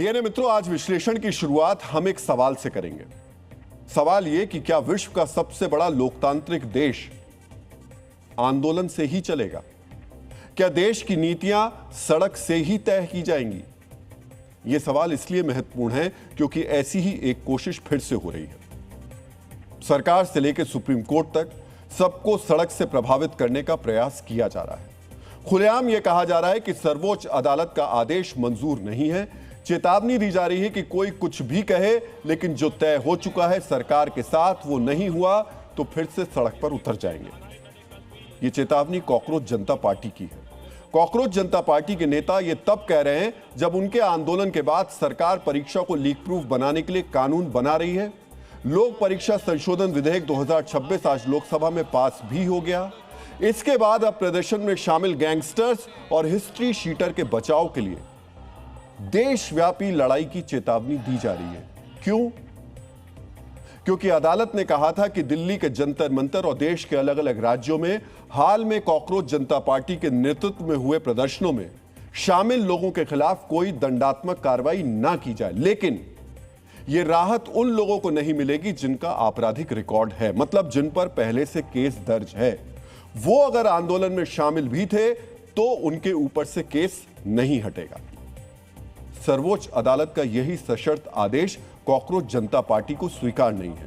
DNA मित्रों, आज विश्लेषण की शुरुआत हम एक सवाल से करेंगे। सवाल यह कि क्या विश्व का सबसे बड़ा लोकतांत्रिक देश आंदोलन से ही चलेगा? क्या देश की नीतियां सड़क से ही तय की जाएंगी? यह सवाल इसलिए महत्वपूर्ण है क्योंकि ऐसी ही एक कोशिश फिर से हो रही है। सरकार से लेकर सुप्रीम कोर्ट तक सबको सड़क से प्रभावित करने का प्रयास किया जा रहा है। खुलेआम यह कहा जा रहा है कि सर्वोच्च अदालत का आदेश मंजूर नहीं है। चेतावनी दी जा रही है कि कोई कुछ भी कहे, लेकिन जो तय हो चुका है सरकार के साथ वो नहीं हुआ तो फिर से सड़क पर उतर जाएंगे। ये चेतावनी कॉकरोच जनता पार्टी की है। कॉकरोच जनता पार्टी के नेता ये तब कह रहे हैं जब उनके आंदोलन के बाद सरकार परीक्षा को लीक प्रूफ बनाने के लिए कानून बना रही है। लोक परीक्षा संशोधन विधेयक 2026 आज लोकसभा में पास भी हो गया। इसके बाद अब प्रदर्शन में शामिल गैंगस्टर्स और हिस्ट्री शीटर के बचाव के लिए देशव्यापी लड़ाई की चेतावनी दी जा रही है। क्यों? क्योंकि अदालत ने कहा था कि दिल्ली के जंतर मंतर और देश के अलग अलग राज्यों में हाल में कॉकरोच जनता पार्टी के नेतृत्व में हुए प्रदर्शनों में शामिल लोगों के खिलाफ कोई दंडात्मक कार्रवाई ना की जाए, लेकिन यह राहत उन लोगों को नहीं मिलेगी जिनका आपराधिक रिकॉर्ड है, मतलब जिन पर पहले से केस दर्ज है। वो अगर आंदोलन में शामिल भी थे तो उनके ऊपर से केस नहीं हटेगा। सर्वोच्च अदालत का यही सशर्त आदेश कॉकरोच जनता पार्टी को स्वीकार नहीं है।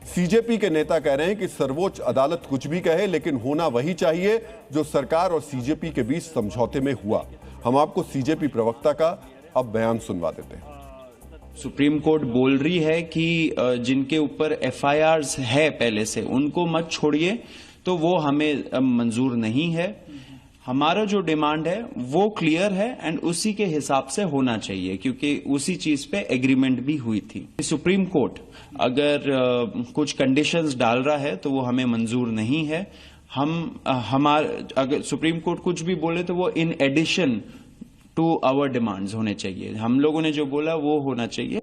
सीजेपी के नेता कह रहे हैं कि सर्वोच्च अदालत कुछ भी कहे, लेकिन होना वही चाहिए जो सरकार और सीजेपी के बीच समझौते में हुआ। हम आपको सीजेपी प्रवक्ता का अब बयान सुनवा देते हैं। सुप्रीम कोर्ट बोल रही है कि जिनके ऊपर एफआईआर्स है पहले से उनको मत छोड़िए, तो वो हमें मंजूर नहीं है। हमारा जो डिमांड है वो क्लियर है एंड उसी के हिसाब से होना चाहिए, क्योंकि उसी चीज पे एग्रीमेंट भी हुई थी। सुप्रीम कोर्ट अगर कुछ कंडीशंस डाल रहा है तो वो हमें मंजूर नहीं है। अगर सुप्रीम कोर्ट कुछ भी बोले तो वो in addition to our demands होने चाहिए। हम लोगों ने जो बोला वो होना चाहिए।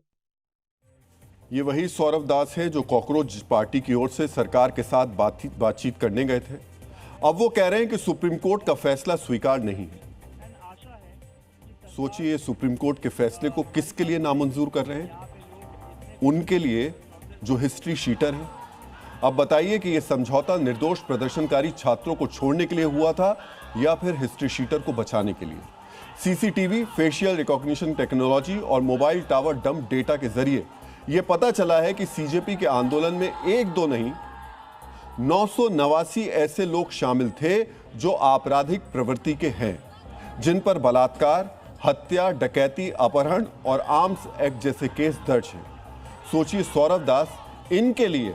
ये वही सौरभ दास है जो कॉकरोच पार्टी की ओर से सरकार के साथ बातचीत करने गए थे। अब वो कह रहे हैं कि सुप्रीम कोर्ट का फैसला स्वीकार नहीं है। सोचिए, सुप्रीम कोर्ट के फैसले को किसके लिए नामंजूर कर रहे हैं? उनके लिए जो हिस्ट्री शीटर हैं। अब बताइए कि यह समझौता निर्दोष प्रदर्शनकारी छात्रों को छोड़ने के लिए हुआ था या फिर हिस्ट्री शीटर को बचाने के लिए? सीसीटीवी, फेशियल रिकॉग्निशन टेक्नोलॉजी और मोबाइल टावर डंप डेटा के जरिए यह पता चला है कि सीजेपी के आंदोलन में एक दो नहीं 989 ऐसे लोग शामिल थे जो आपराधिक प्रवृत्ति के हैं, जिन पर बलात्कार, हत्या, डकैती, अपहरण और आर्म्स एक्ट जैसे केस दर्ज हैं। सोचिए सौरभ दास इनके लिए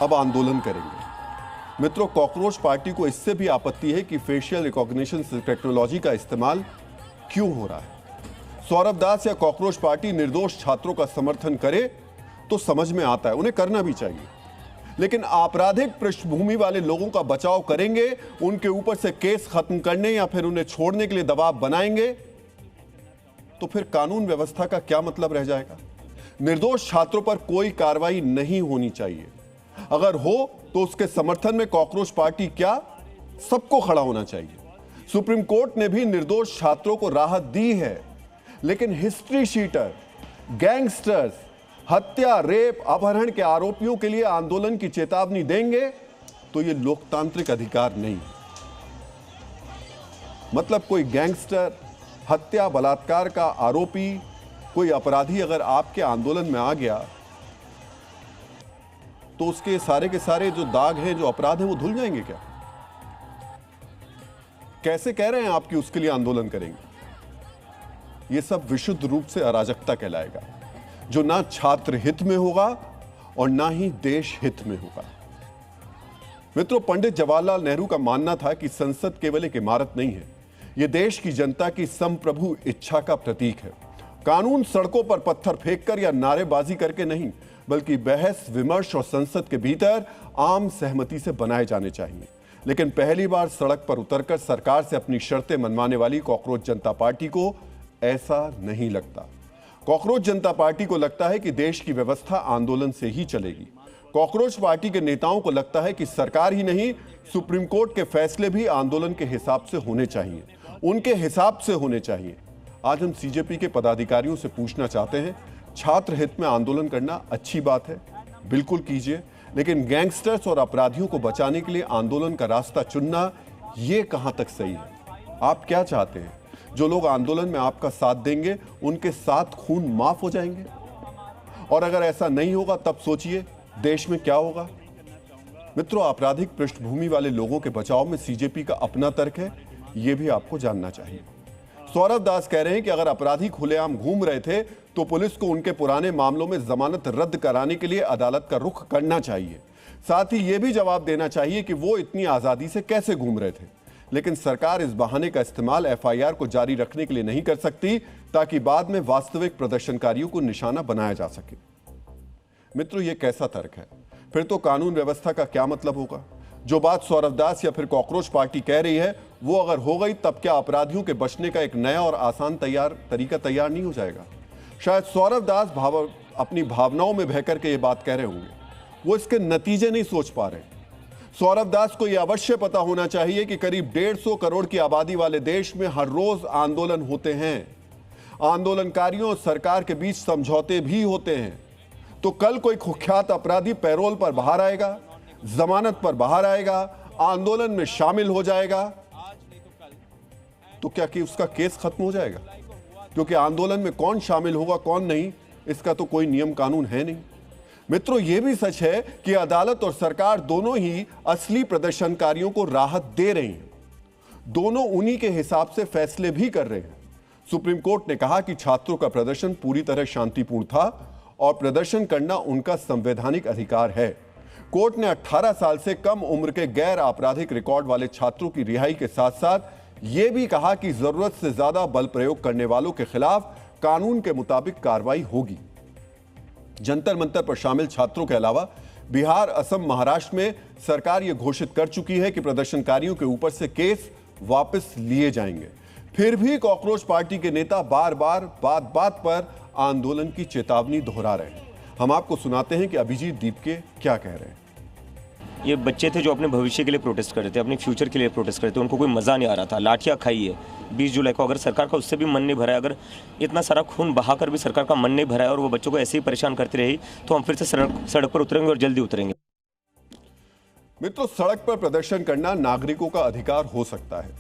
अब आंदोलन करेंगे। मित्रों, कॉकरोच पार्टी को इससे भी आपत्ति है कि फेशियल रिकॉग्निशन टेक्नोलॉजी का इस्तेमाल क्यों हो रहा है। सौरभ दास या कॉकरोच पार्टी निर्दोष छात्रों का समर्थन करे तो समझ में आता है, उन्हें करना भी चाहिए, लेकिन आपराधिक पृष्ठभूमि वाले लोगों का बचाव करेंगे, उनके ऊपर से केस खत्म करने या फिर उन्हें छोड़ने के लिए दबाव बनाएंगे, तो फिर कानून व्यवस्था का क्या मतलब रह जाएगा? निर्दोष छात्रों पर कोई कार्रवाई नहीं होनी चाहिए। अगर हो तो उसके समर्थन में कॉकरोच पार्टी क्या सबको खड़ा होना चाहिए। सुप्रीम कोर्ट ने भी निर्दोष छात्रों को राहत दी है, लेकिन हिस्ट्री शीटर, गैंगस्टर्स, हत्या, रेप, अपहरण के आरोपियों के लिए आंदोलन की चेतावनी देंगे तो यह लोकतांत्रिक अधिकार नहीं। मतलब कोई गैंगस्टर, हत्या, बलात्कार का आरोपी, कोई अपराधी अगर आपके आंदोलन में आ गया तो उसके सारे के सारे जो दाग हैं, जो अपराध हैं, वो धुल जाएंगे क्या? कैसे कह रहे हैं आप कि उसके लिए आंदोलन करेंगे? यह सब विशुद्ध रूप से अराजकता कहलाएगा, जो ना छात्र हित में होगा और ना ही देश हित में होगा। मित्रों, पंडित जवाहरलाल नेहरू का मानना था कि संसद केवल एक इमारत नहीं है, यह देश की जनता की संप्रभु इच्छा का प्रतीक है। कानून सड़कों पर पत्थर फेंककर या नारेबाजी करके नहीं, बल्कि बहस, विमर्श और संसद के भीतर आम सहमति से बनाए जाने चाहिए। लेकिन पहली बार सड़क पर उतरकर सरकार से अपनी शर्तें मनवाने वाली कॉकरोच जनता पार्टी को ऐसा नहीं लगता। कॉकरोच जनता पार्टी को लगता है कि देश की व्यवस्था आंदोलन से ही चलेगी। कॉकरोच पार्टी के नेताओं को लगता है कि सरकार ही नहीं, सुप्रीम कोर्ट के फैसले भी आंदोलन के हिसाब से होने चाहिए, उनके हिसाब से होने चाहिए। आज हम सीजेपी के पदाधिकारियों से पूछना चाहते हैं, छात्र हित में आंदोलन करना अच्छी बात है, बिल्कुल कीजिए, लेकिन गैंगस्टर्स और अपराधियों को बचाने के लिए आंदोलन का रास्ता चुनना ये कहां तक सही है? आप क्या चाहते हैं? जो लोग आंदोलन में आपका साथ देंगे उनके साथ खून माफ हो जाएंगे? और अगर ऐसा नहीं होगा तब सोचिए देश में क्या होगा। मित्रों, आपराधिक पृष्ठभूमि वाले लोगों के बचाव में सीजेपी का अपना तर्क है, यह भी आपको जानना चाहिए। सौरभ दास कह रहे हैं कि अगर अपराधी खुलेआम घूम रहे थे तो पुलिस को उनके पुराने मामलों में जमानत रद्द कराने के लिए अदालत का रुख करना चाहिए। साथ ही यह भी जवाब देना चाहिए कि वो इतनी आजादी से कैसे घूम रहे थे। लेकिन सरकार इस बहाने का इस्तेमाल एफआईआर को जारी रखने के लिए नहीं कर सकती ताकि बाद में वास्तविक प्रदर्शनकारियों को निशाना बनाया जा सके। मित्रों, यह कैसा तर्क है? फिर तो कानून व्यवस्था का क्या मतलब होगा? जो बात सौरभ दास या फिर कॉकरोच पार्टी कह रही है वो अगर हो गई तब क्या अपराधियों के बचने का एक नया और आसान तरीका तैयार नहीं हो जाएगा? शायद सौरभ दास अपनी भावनाओं में बहकर के ये बात कह रहे होंगे, वो इसके नतीजे नहीं सोच पा रहे। सौरभ दास को यह अवश्य पता होना चाहिए कि करीब 150 करोड़ की आबादी वाले देश में हर रोज आंदोलन होते हैं। आंदोलनकारियों और सरकार के बीच समझौते भी होते हैं। तो कल कोई कुख्यात अपराधी पैरोल पर बाहर आएगा, जमानत पर बाहर आएगा, आंदोलन में शामिल हो जाएगा, तो क्या कि उसका केस खत्म हो जाएगा? क्योंकि आंदोलन में कौन शामिल होगा कौन नहीं, इसका तो कोई नियम कानून है नहीं। मित्रों, यह भी सच है कि अदालत और सरकार दोनों ही असली प्रदर्शनकारियों को राहत दे रही हैं। दोनों उन्हीं के हिसाब से फैसले भी कर रहे हैं। सुप्रीम कोर्ट ने कहा कि छात्रों का प्रदर्शन पूरी तरह शांतिपूर्ण था और प्रदर्शन करना उनका संवैधानिक अधिकार है। कोर्ट ने 18 साल से कम उम्र के गैर आपराधिक रिकॉर्ड वाले छात्रों की रिहाई के साथ साथ यह भी कहा कि जरूरत से ज्यादा बल प्रयोग करने वालों के खिलाफ कानून के मुताबिक कार्रवाई होगी। जंतर मंतर पर शामिल छात्रों के अलावा बिहार, असम, महाराष्ट्र में सरकार यह घोषित कर चुकी है कि प्रदर्शनकारियों के ऊपर से केस वापस लिए जाएंगे। फिर भी कॉकरोच पार्टी के नेता बार बार बात बात पर आंदोलन की चेतावनी दोहरा रहे हैं। हम आपको सुनाते हैं कि अभिजीत दीपके क्या कह रहे हैं। ये बच्चे थे जो अपने भविष्य के लिए प्रोटेस्ट कर रहे थे, अपने फ्यूचर के लिए प्रोटेस्ट कर रहे थे, उनको कोई मज़ा नहीं आ रहा था। लाठियाँ खाई है 20 जुलाई को। अगर सरकार का उससे भी मन नहीं भरा है, अगर इतना सारा खून बहाकर भी सरकार का मन नहीं भरा है और वो बच्चों को ऐसे ही परेशान करती रही, तो हम फिर से सड़क पर उतरेंगे और जल्दी उतरेंगे। मित्रों, सड़क पर प्रदर्शन करना नागरिकों का अधिकार हो सकता है,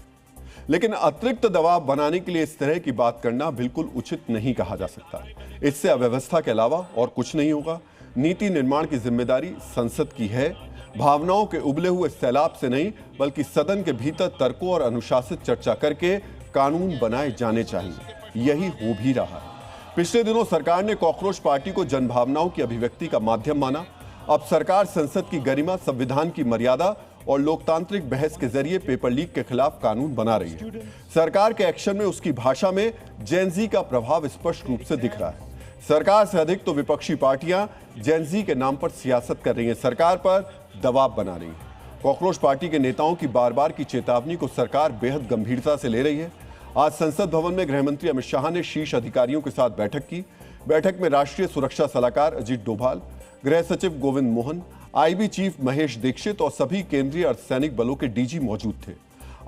लेकिन अतिरिक्त दबाव बनाने के लिए इस तरह की बात करना बिल्कुल उचित नहीं कहा जा सकता। इससे अव्यवस्था के अलावा और कुछ नहीं होगा। नीति निर्माण की जिम्मेदारी संसद की है। भावनाओं के उबले हुए सैलाब से नहीं, बल्कि सदन के भीतर तर्कों और अनुशासित चर्चा करके कानून बनाए जाने चाहिए। यही हो भी रहा है। पिछले दिनों सरकार ने कॉकरोच पार्टी को जनभावनाओं की अभिव्यक्ति का माध्यम माना। अब सरकार संसद की गरिमा, संविधान की मर्यादा और लोकतांत्रिक बहस के जरिए पेपर लीक के खिलाफ कानून बना रही है। सरकार के एक्शन में उसकी भाषा में जेनजी का प्रभाव स्पष्ट रूप से दिख रहा है। सरकार से अधिक तो विपक्षी पार्टियां जेनजी के नाम पर सियासत कर रही हैं, सरकार पर दबाव बना रही हैं। कॉकरोच पार्टी के नेताओं की बार बार की चेतावनी को सरकार बेहद गंभीरता से ले रही है। आज संसद भवन में गृहमंत्री अमित शाह ने शीर्ष अधिकारियों के साथ बैठक की। बैठक में राष्ट्रीय सुरक्षा सलाहकार अजीत डोभाल, गृह सचिव गोविंद मोहन, आईबी चीफ महेश दीक्षित और सभी केंद्रीय अर्धसैनिक बलों के डीजी मौजूद थे।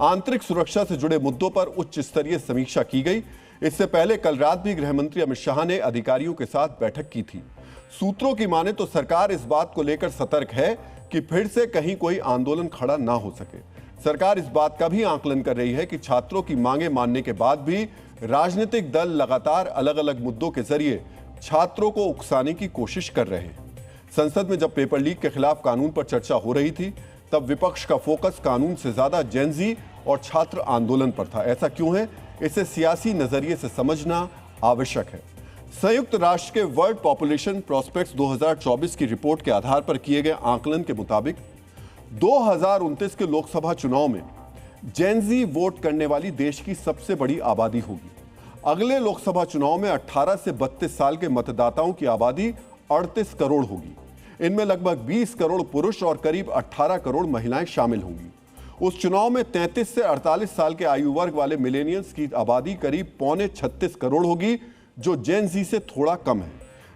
आंतरिक सुरक्षा से जुड़े मुद्दों पर उच्च स्तरीय समीक्षा की गई। इससे पहले कल रात भी गृहमंत्री अमित शाह ने अधिकारियों के साथ बैठक की थी। सूत्रों की माने तो सरकार इस बात को लेकर सतर्क है कि फिर से कहीं कोई आंदोलन खड़ा ना हो सके। सरकार इस बात का भी आकलन कर रही है कि छात्रों की मांगे मानने के बाद भी राजनीतिक दल लगातार अलग अलग मुद्दों के जरिए छात्रों को उकसाने की कोशिश कर रहे हैं। संसद में जब पेपर लीक के खिलाफ कानून पर चर्चा हो रही थी, तब विपक्ष का फोकस कानून से ज्यादा जेनजी और छात्र आंदोलन पर था। ऐसा क्यों है, इसे सियासी नजरिए से समझना आवश्यक है। संयुक्त राष्ट्र के वर्ल्ड पॉपुलेशन प्रोस्पेक्ट्स 2024 की रिपोर्ट के आधार पर किए गए आकलन के मुताबिक 2029 के लोकसभा चुनाव में जेनजी वोट करने वाली देश की सबसे बड़ी आबादी होगी। अगले लोकसभा चुनाव में 18 से 32 साल के मतदाताओं की आबादी 38 करोड़ होगी। इनमें लगभग 20 करोड़ पुरुष और करीब 18 करोड़ महिलाएं शामिल होंगी। उस चुनाव में 33 से 48 साल के आयु वर्ग वाले मिलेनियल्स की आबादी करीब 36 करोड़ होगी, जो जेन जी से थोड़ा कम है,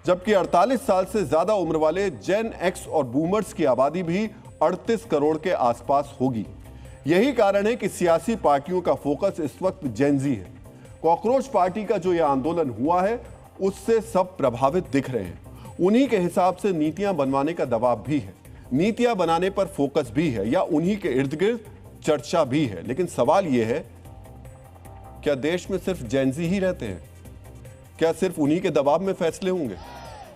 जबकि 48 साल से ज्यादा उम्र वाले जेन एक्स और बूमर्स की आबादी भी 38 करोड़ के आसपास होगी। यही कारण है कि सियासी पार्टियों का फोकस इस वक्त जेन जी है। कॉकरोच पार्टी का जो यह आंदोलन हुआ है उससे सब प्रभावित दिख रहे हैं। उन्हीं के हिसाब से नीतियां बनवाने का दबाव भी है, नीतियां बनाने पर फोकस भी है, या उन्हीं के इर्द गिर्द चर्चा भी है। लेकिन सवाल यह है, क्या देश में सिर्फ जेनजी ही रहते हैं? क्या सिर्फ उन्हीं के दबाव में फैसले होंगे?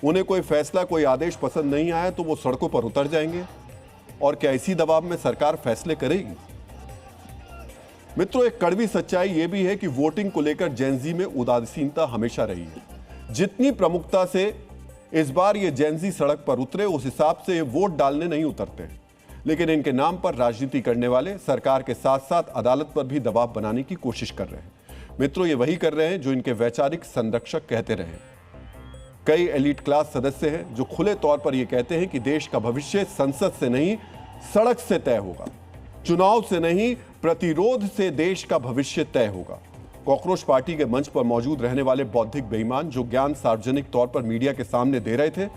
उन्हें कोई फैसला, कोई आदेश पसंद नहीं आया तो वो सड़कों पर उतर जाएंगे? और क्या इसी दबाव में सरकार फैसले करेगी? मित्रों, एक कड़वी सच्चाई यह भी है कि वोटिंग को लेकर जेनजी में उदासीनता हमेशा रही है। जितनी प्रमुखता से इस बार ये जेनजी सड़क पर उतरे, उस हिसाब से ये वोट डालने नहीं उतरते। लेकिन इनके नाम पर राजनीति करने वाले सरकार के साथ साथ अदालत पर भी दबाव बनाने की कोशिश कर रहे हैं। मित्रों, ये वही कर रहे हैं जो इनके वैचारिक संरक्षक कहते रहे। कई एलीट क्लास सदस्य हैं जो खुले तौर पर यह कहते हैं कि देश का भविष्य संसद से नहीं, सड़क से तय होगा। चुनाव से नहीं, प्रतिरोध से देश का भविष्य तय होगा। कॉकरोच पार्टी के मंच पर मौजूद रहने वाले बौद्धिक बेईमान जो ज्ञान सार्वजनिक तौर पर मीडिया के सामने दे रहे थे,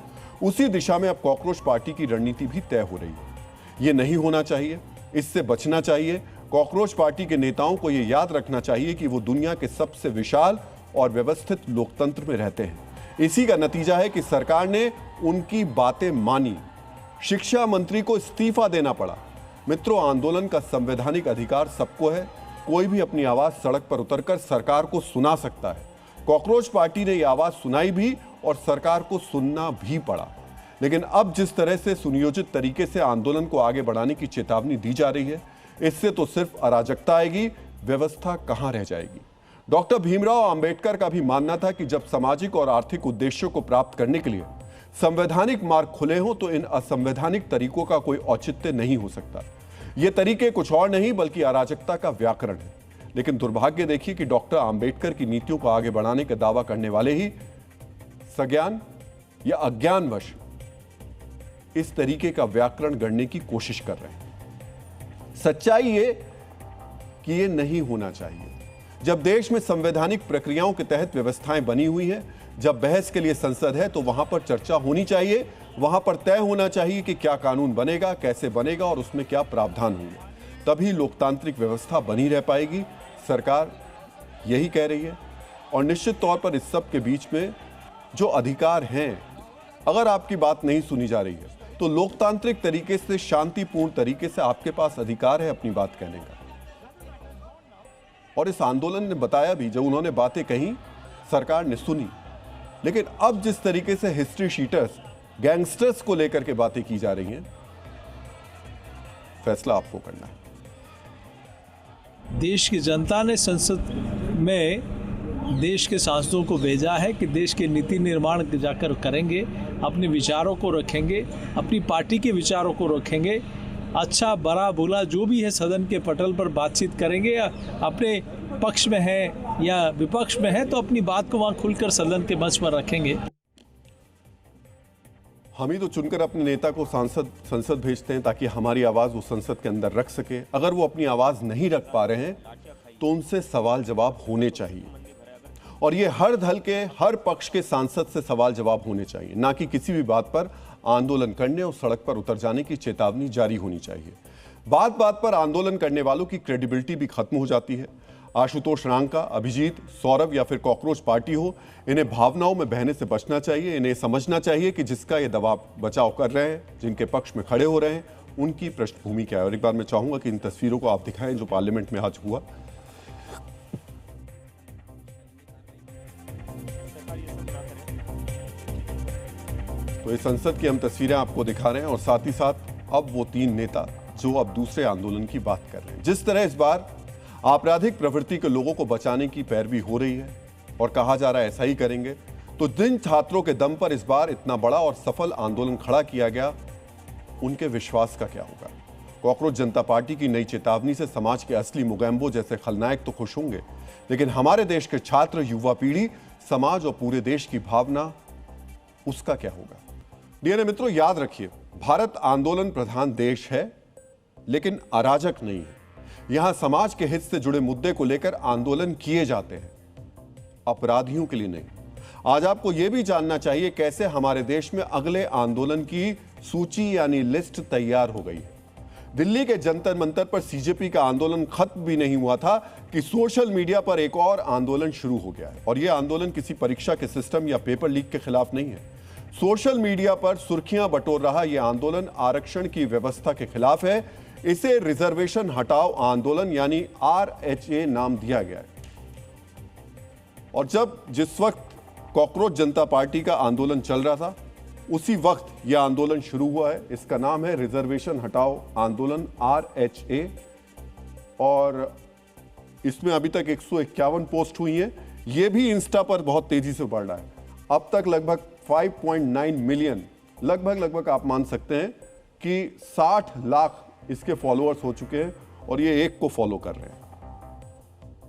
उसी दिशा में अब कॉकरोच पार्टी की रणनीति भी तय हो रही है। यह नहीं होना चाहिए, इससे बचना चाहिए। कॉकरोच पार्टी के नेताओं को यह याद रखना चाहिए कि वो दुनिया के सबसे विशाल और व्यवस्थित लोकतंत्र में रहते हैं। इसी का नतीजा है कि सरकार ने उनकी बातें मानी, शिक्षा मंत्री को इस्तीफा देना पड़ा। मित्रों, आंदोलन का संवैधानिक अधिकार सबको है। कोई भी अपनी आवाज सड़क पर उतरकर सरकार को सुना सकता है। कॉकरोच पार्टी ने यह आवाज सुनाई भी और सरकार को सुनना भी पड़ा। लेकिन अब जिस तरह से सुनियोजित तरीके से आंदोलन को आगे बढ़ाने की चेतावनी दी जा रही है, इससे तो सिर्फ अराजकता आएगी, व्यवस्था कहां रह जाएगी। डॉक्टर भीमराव अंबेडकर का भी मानना था कि जब सामाजिक और आर्थिक उद्देश्यों को प्राप्त करने के लिए संवैधानिक मार्ग खुले हों तो इन असंवैधानिक तरीकों का कोई औचित्य नहीं हो सकता। ये तरीके कुछ और नहीं बल्कि अराजकता का व्याकरण है। लेकिन दुर्भाग्य देखिए कि डॉक्टर अंबेडकर की नीतियों को आगे बढ़ाने का दावा करने वाले ही सज्ञान या अज्ञानवश इस तरीके का व्याकरण गढ़ने की कोशिश कर रहे हैं। सच्चाई ये कि ये नहीं होना चाहिए। जब देश में संवैधानिक प्रक्रियाओं के तहत व्यवस्थाएं बनी हुई हैं, जब बहस के लिए संसद है तो वहां पर चर्चा होनी चाहिए, वहां पर तय होना चाहिए कि क्या कानून बनेगा, कैसे बनेगा और उसमें क्या प्रावधान होंगे। तभी लोकतांत्रिक व्यवस्था बनी रह पाएगी। सरकार यही कह रही है। और निश्चित तौर पर इस सब के बीच में जो अधिकार हैं, अगर आपकी बात नहीं सुनी जा रही है तो लोकतांत्रिक तरीके से, शांतिपूर्ण तरीके से आपके पास अधिकार है अपनी बात कहने का। और इस आंदोलन ने बताया भी, जब उन्होंने बातें कही सरकार ने सुनी। लेकिन अब जिस तरीके से हिस्ट्री शीटर्स, गैंगस्टर्स को लेकर के बातें की जा रही हैं, फैसला आपको करना है। देश की जनता ने संसद में देश के सांसदों को भेजा है कि देश के नीति निर्माण जाकर करेंगे, अपने विचारों को रखेंगे, अपनी पार्टी के विचारों को रखेंगे, अच्छा बड़ा बुरा जो भी है सदन के पटल पर बातचीत करेंगे। या अपने पक्ष में है या विपक्ष में है तो अपनी बात को वहाँ खुलकर सदन के मंच पर रखेंगे। हम ही तो चुनकर अपने नेता को संसद भेजते हैं ताकि हमारी आवाज वो संसद के अंदर रख सके। अगर वो अपनी आवाज नहीं रख पा रहे हैं तो उनसे सवाल जवाब होने चाहिए। और ये हर दल के, हर पक्ष के सांसद से सवाल जवाब होने चाहिए, ना कि किसी भी बात पर आंदोलन करने और सड़क पर उतर जाने की चेतावनी जारी होनी चाहिए। बात बात पर आंदोलन करने वालों की क्रेडिबिलिटी भी खत्म हो जाती है। आशुतोष रांका, अभिजीत, सौरभ या फिर कॉकरोच पार्टी हो, इन्हें भावनाओं में बहने से बचना चाहिए। इन्हें समझना चाहिए कि जिसका ये दबाव बचाव कर रहे हैं, जिनके पक्ष में खड़े हो रहे हैं, उनकी पृष्ठभूमि क्या है। और एक बार मैं चाहूंगा कि इन तस्वीरों को आप दिखाएं जो पार्लियामेंट में आज हुआ। तो इस संसद की हम तस्वीरें आपको दिखा रहे हैं और साथ ही साथ अब वो तीन नेता जो अब दूसरे आंदोलन की बात कर रहे हैं। जिस तरह इस बार आपराधिक प्रवृत्ति के लोगों को बचाने की पैरवी हो रही है और कहा जा रहा है ऐसा ही करेंगे, तो जिन छात्रों के दम पर इस बार इतना बड़ा और सफल आंदोलन खड़ा किया गया, उनके विश्वास का क्या होगा। कॉकरोच जनता पार्टी की नई चेतावनी से समाज के असली मुगैम्बो जैसे खलनायक तो खुश होंगे, लेकिन हमारे देश के छात्र, युवा पीढ़ी, समाज और पूरे देश की भावना, उसका क्या होगा। डीएनए मित्रों, याद रखिए, भारत आंदोलन प्रधान देश है लेकिन अराजक नहीं है। यहां समाज के हित से जुड़े मुद्दे को लेकर आंदोलन किए जाते हैं, अपराधियों के लिए नहीं। आज आपको यह भी जानना चाहिए कैसे हमारे देश में अगले आंदोलन की सूची यानी लिस्ट तैयार हो गई है। दिल्ली के जंतर मंतर पर सीजेपी का आंदोलन खत्म भी नहीं हुआ था कि सोशल मीडिया पर एक और आंदोलन शुरू हो गया है। और यह आंदोलन किसी परीक्षा के सिस्टम या पेपर लीक के खिलाफ नहीं है। सोशल मीडिया पर सुर्खियां बटोर रहा यह आंदोलन आरक्षण की व्यवस्था के खिलाफ है। इसे रिजर्वेशन हटाओ आंदोलन यानी RHA नाम दिया गया है। और जिस वक्त कॉकरोच जनता पार्टी का आंदोलन चल रहा था, उसी वक्त यह आंदोलन शुरू हुआ है। इसका नाम है रिजर्वेशन हटाओ आंदोलन RHA। और इसमें अभी तक 151 पोस्ट हुई हैं। यह भी इंस्टा पर बहुत तेजी से बढ़ रहा है। अब तक लगभग 5.9 मिलियन, लगभग आप मान सकते हैं कि 60 लाख इसके फॉलोअर्स हो चुके हैं और ये एक को फॉलो कर रहे हैं।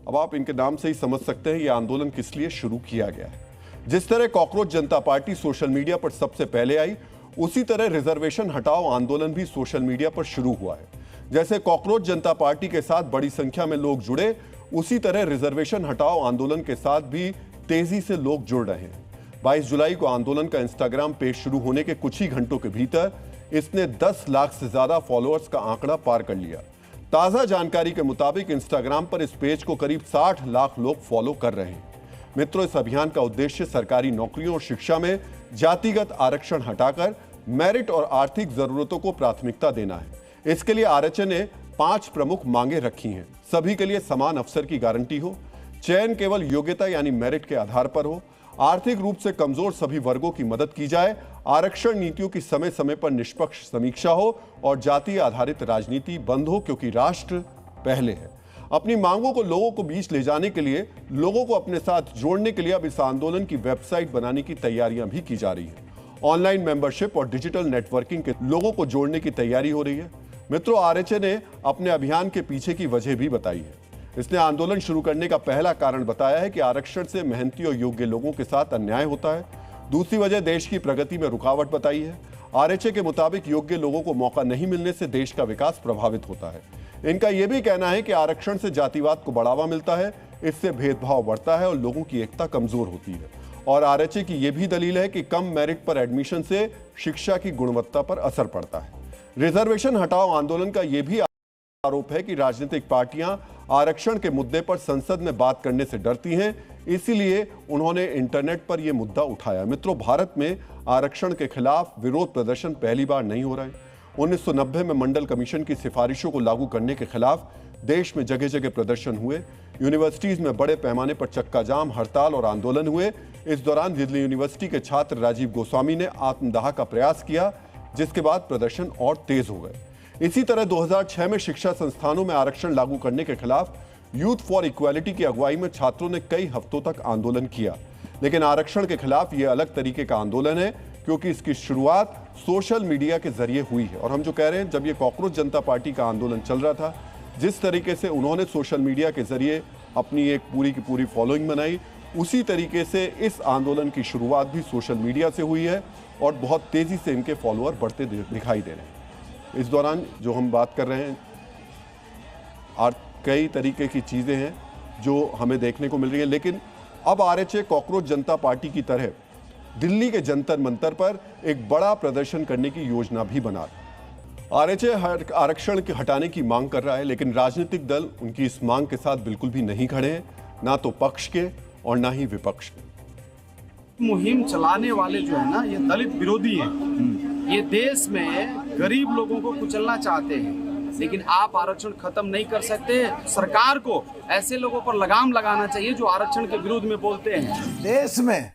अब आप इनके नाम से ही समझ सकते हैं यह आंदोलन किस लिए शुरू किया गया है। जिस तरह कॉकरोच जनता पार्टी सोशल मीडिया पर सबसे पहले आई, उसी तरह रिजर्वेशन हटाओ आंदोलन भी सोशल मीडिया पर शुरू हुआ है। जैसे कॉकरोच जनता पार्टी के साथ बड़ी संख्या में लोग जुड़े, उसी तरह रिजर्वेशन हटाओ आंदोलन के साथ भी तेजी से लोग जुड़ रहे हैं। 22 जुलाई को आंदोलन का इंस्टाग्राम पेज शुरू होने के कुछ ही घंटों के भीतर इसने 10 लाख से ज्यादा फॉलोअर्स का आंकड़ा पार कर लिया। ताजा जानकारी के मुताबिक इंस्टाग्राम पर इस पेज को करीब 60 लाख लोग फॉलो कर रहे हैं। मित्रों, इस अभियान का उद्देश्य सरकारी नौकरियों और शिक्षा में जातिगत आरक्षण हटाकर मेरिट और आर्थिक जरूरतों को प्राथमिकता देना है। इसके लिए RHA ने 5 प्रमुख मांगे रखी हैं। सभी के लिए समान अवसर की गारंटी हो, चयन केवल योग्यता यानी मेरिट के आधार पर हो, आर्थिक रूप से कमजोर सभी वर्गों की मदद की जाए, आरक्षण नीतियों की समय समय पर निष्पक्ष समीक्षा हो और जाति आधारित राजनीति बंद हो, क्योंकि राष्ट्र पहले है। अपनी मांगों को लोगों को बीच ले जाने के लिए, लोगों को अपने साथ जोड़ने के लिए अब इस आंदोलन की वेबसाइट बनाने की तैयारियां भी की जा रही है। ऑनलाइन मेंबरशिप और डिजिटल नेटवर्किंग के लोगों को जोड़ने की तैयारी हो रही है। मित्रों, RHA ने अपने अभियान के पीछे की वजह भी बताई है। इसने आंदोलन शुरू करने का पहला कारण बताया है कि आरक्षण से मेहनती और योग्य लोगों के साथ अन्याय होता है। दूसरी वजह देश की प्रगति में रुकावट बताई है। RHA के मुताबिक योग्य लोगों को मौका नहीं मिलने से देश का विकास प्रभावित होता है। इनका यह भी कहना है कि आरक्षण से जातिवाद को बढ़ावा मिलता है, इससे भेदभाव बढ़ता है और लोगों की एकता कमजोर होती है। और RHA की यह भी दलील है कि कम मेरिट पर एडमिशन से शिक्षा की गुणवत्ता पर असर पड़ता है। रिजर्वेशन हटाओ आंदोलन का यह भी आरोप है कि राजनीतिक पार्टियां आरक्षण के मुद्दे पर संसद में बात करने से डरती हैं, इसीलिए उन्होंने इंटरनेट पर यह मुद्दा उठाया। मित्रों, भारत में आरक्षण के खिलाफ विरोध प्रदर्शन पहली बार नहीं हो रहा है। 1990 में मंडल कमीशन की सिफारिशों को लागू करने के खिलाफ देश में जगह जगह प्रदर्शन हुए। यूनिवर्सिटीज में बड़े पैमाने पर चक्का जाम, हड़ताल और आंदोलन हुए। इस दौरान दिल्ली यूनिवर्सिटी के छात्र राजीव गोस्वामी ने आत्मदाह का प्रयास किया, जिसके बाद प्रदर्शन और तेज हो गए। इसी तरह 2006 में शिक्षा संस्थानों में आरक्षण लागू करने के खिलाफ यूथ फॉर इक्वालिटी की अगुवाई में छात्रों ने कई हफ्तों तक आंदोलन किया। लेकिन आरक्षण के खिलाफ यह अलग तरीके का आंदोलन है, क्योंकि इसकी शुरुआत सोशल मीडिया के जरिए हुई है। और हम जो कह रहे हैं, जब ये कॉकरोच जनता पार्टी का आंदोलन चल रहा था, जिस तरीके से उन्होंने सोशल मीडिया के जरिए अपनी एक पूरी की पूरी फॉलोइंग बनाई, उसी तरीके से इस आंदोलन की शुरुआत भी सोशल मीडिया से हुई है और बहुत तेजी से इनके फॉलोअर बढ़ते दिखाई दे रहे हैं। इस दौरान जो हम बात कर रहे हैं, कई तरीके की चीज़ें हैं जो हमें देखने को मिल रही है। लेकिन अब RHA कॉकरोच जनता पार्टी की तरह दिल्ली के जंतर मंतर पर एक बड़ा प्रदर्शन करने की योजना भी बना रहा है। RHA आरक्षण के हटाने की मांग कर रहा है, लेकिन राजनीतिक दल उनकी इस मांग के साथ बिल्कुल भी नहीं खड़े हैं, ना तो पक्ष के और ना ही विपक्ष के। मुहिम चलाने वाले जो है ना, ये दलित विरोधी हैं। ये देश में गरीब लोगों को कुचलना चाहते हैं, लेकिन आप आरक्षण खत्म नहीं कर सकते। सरकार को ऐसे लोगों पर लगाम लगाना चाहिए जो आरक्षण के विरोध में बोलते हैं। देश में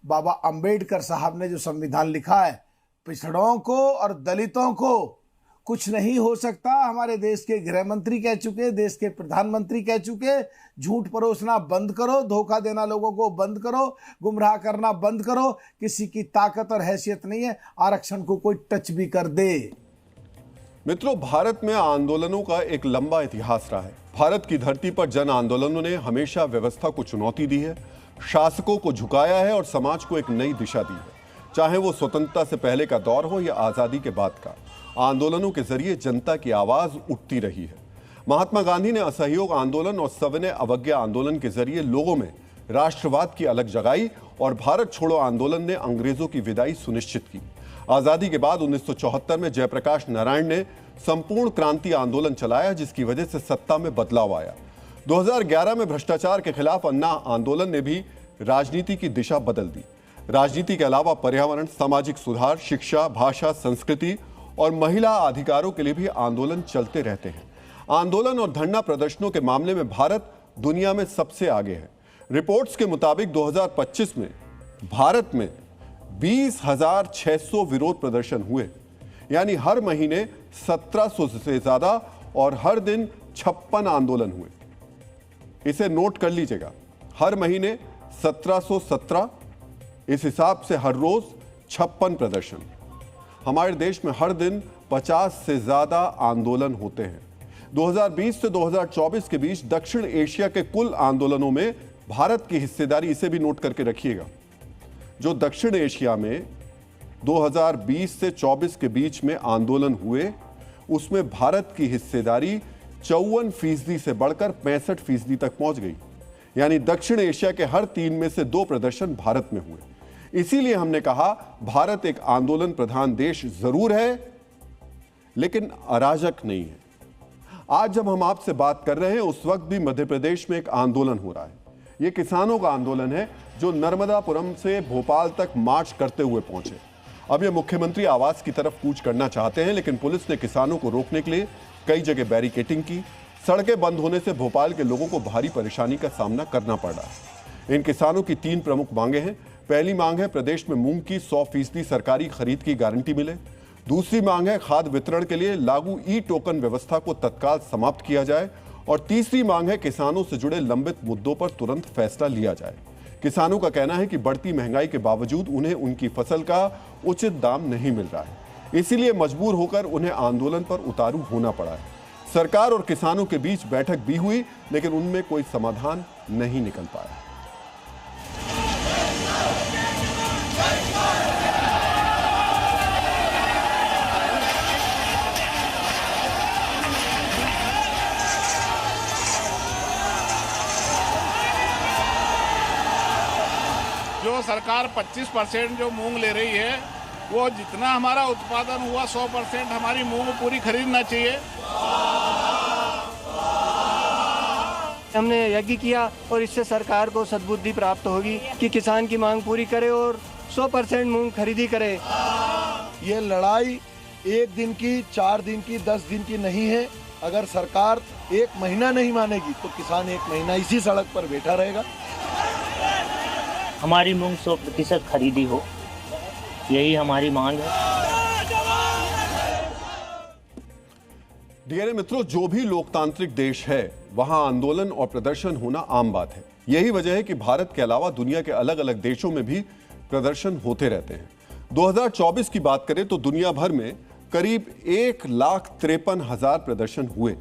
बाबा अंबेडकर साहब ने जो संविधान लिखा है, पिछड़ों को और दलितों को कुछ नहीं हो सकता। हमारे देश के गृह मंत्री कह चुके, देश के प्रधानमंत्री कह चुके, झूठ परोसना बंद करो, धोखा देना लोगों को बंद करो, गुमराह करना बंद करो। किसी की ताकत और हैसियत नहीं है आरक्षण को कोई टच भी कर दे। मित्रों, भारत में आंदोलनों का एक लंबा इतिहास रहा है। भारत की धरती पर जन आंदोलनों ने हमेशा व्यवस्था को चुनौती दी है, शासकों को झुकाया है और समाज को एक नई दिशा दी है। चाहे वो स्वतंत्रता से पहले का दौर हो या आजादी के बाद का, आंदोलनों के जरिए जनता की आवाज उठती रही है। महात्मा गांधी ने असहयोग आंदोलन और सविनय अवज्ञा आंदोलन के जरिए लोगों में राष्ट्रवाद की अलग जगाई और भारत छोड़ो आंदोलन ने अंग्रेजों की विदाई सुनिश्चित की। आजादी के बाद 1974 में जयप्रकाश नारायण ने संपूर्ण क्रांति आंदोलन चलाया, जिसकी वजह से सत्ता में बदलाव आया। 2011 में भ्रष्टाचार के खिलाफ अन्ना आंदोलन ने भी राजनीति की दिशा बदल दी। राजनीति के अलावा पर्यावरण, सामाजिक सुधार, शिक्षा, भाषा, संस्कृति और महिला अधिकारों के लिए भी आंदोलन चलते रहते हैं। आंदोलन और धरना प्रदर्शनों के मामले में भारत दुनिया में सबसे आगे है। रिपोर्ट्स के मुताबिक 2025 में भारत में 20,600 विरोध प्रदर्शन हुए, यानी हर महीने 1700 से ज्यादा और हर दिन 56 आंदोलन हुए। इसे नोट कर लीजिएगा, हर महीने 1717, इस हिसाब से हर रोज 56 प्रदर्शन। हमारे देश में हर दिन 50 से ज्यादा आंदोलन होते हैं। 2020 से 2024 के बीच दक्षिण एशिया के कुल आंदोलनों में भारत की हिस्सेदारी, इसे भी नोट करके रखिएगा, जो दक्षिण एशिया में 2020 से 24 के बीच में आंदोलन हुए, उसमें भारत की हिस्सेदारी 54% से बढ़कर 65% तक पहुंच गई। यानी दक्षिण एशिया के हर 3 में से 2 प्रदर्शन भारत में हुए। इसीलिए हमने कहा भारत एक आंदोलन प्रधान देश जरूर है, लेकिन अराजक नहीं है। आज जब हम आपसे बात कर रहे हैं, उस वक्त भी मध्य प्रदेश में एक आंदोलन हो रहा है। यह किसानों का आंदोलन है, जो नर्मदापुरम से भोपाल तक मार्च करते हुए पहुंचे। अब ये मुख्यमंत्री आवास की तरफ कूच करना चाहते हैं, लेकिन पुलिस ने किसानों को रोकने के लिए कई जगह बैरिकेडिंग की। सड़कें बंद होने से भोपाल के लोगों को भारी परेशानी का सामना करना पड़ रहा है। इन किसानों की 3 प्रमुख मांगे हैं। पहली मांग है प्रदेश में मूंग की 100% सरकारी खरीद की गारंटी मिले। दूसरी मांग है खाद वितरण के लिए लागू ई-टोकन व्यवस्था को तत्काल समाप्त किया जाए। और तीसरी मांग है किसानों से जुड़े लंबित मुद्दों पर तुरंत फैसला लिया जाए। किसानों का कहना है कि बढ़ती महंगाई के बावजूद उन्हें उनकी फसल का उचित दाम नहीं मिल रहा है, इसीलिए मजबूर होकर उन्हें आंदोलन पर उतारू होना पड़ा है। सरकार और किसानों के बीच बैठक भी हुई, लेकिन उनमें कोई समाधान नहीं निकल पाया। जो सरकार 25% जो मूंग ले रही है, वो जितना हमारा उत्पादन हुआ 100% हमारी मूंग पूरी खरीदना चाहिए। हमने यज्ञ किया और इससे सरकार को सद्बुद्धि प्राप्त होगी कि किसान की मांग पूरी करे और 100% मूंग खरीदी करे। ये लड़ाई 1 दिन की, 4 दिन की, 10 दिन की नहीं है। अगर सरकार 1 महीना नहीं मानेगी तो किसान 1 महीना इसी सड़क पर बैठा रहेगा। हमारी मूंग 100% खरीदी हो, यही हमारी मांग है। डीएनए मित्रों, जो भी लोकतांत्रिक देश है वहां आंदोलन और प्रदर्शन होना आम बात है। यही वजह है कि भारत के अलावा दुनिया के अलग अलग देशों में भी प्रदर्शन होते रहते हैं। 2024 की बात करें तो दुनिया भर में करीब 1,53,000 प्रदर्शन हुए।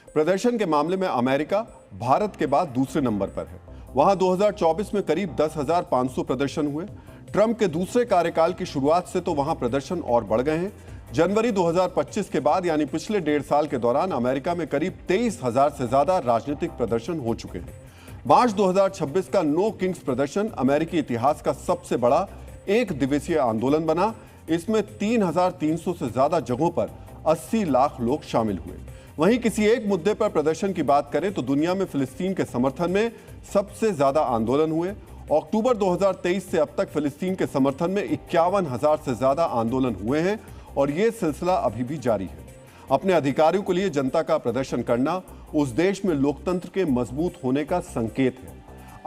प्रदर्शन के मामले में अमेरिका भारत के बाद दूसरे नंबर पर है। वहां 2024 में करीब 10,500 प्रदर्शन हुए। ट्रंप के दूसरे कार्यकाल की शुरुआत से तो वहां प्रदर्शन और बढ़ गए हैं। जनवरी 2025 के बाद, यानी पिछले 1.5 साल के दौरान अमेरिका में करीब 23,000 से ज्यादा राजनीतिक प्रदर्शन हो चुके हैं। मार्च 2026 का नो किंग्स प्रदर्शन अमेरिकी इतिहास का सबसे बड़ा एक दिवसीय आंदोलन बना। इसमें 3,300 से ज्यादा जगहों पर 80 लाख लोग शामिल हुए। वहीं किसी एक मुद्दे पर प्रदर्शन की बात करें तो दुनिया में फिलिस्तीन के समर्थन में सबसे ज्यादा आंदोलन हुए। अक्टूबर 2023 से अब तक फिलिस्तीन के समर्थन में 51,000 से ज्यादा आंदोलन हुए हैं और यह सिलसिला अभी भी जारी है। अपने अधिकारों के लिए जनता का प्रदर्शन करना उस देश में लोकतंत्र के मजबूत होने का संकेत है।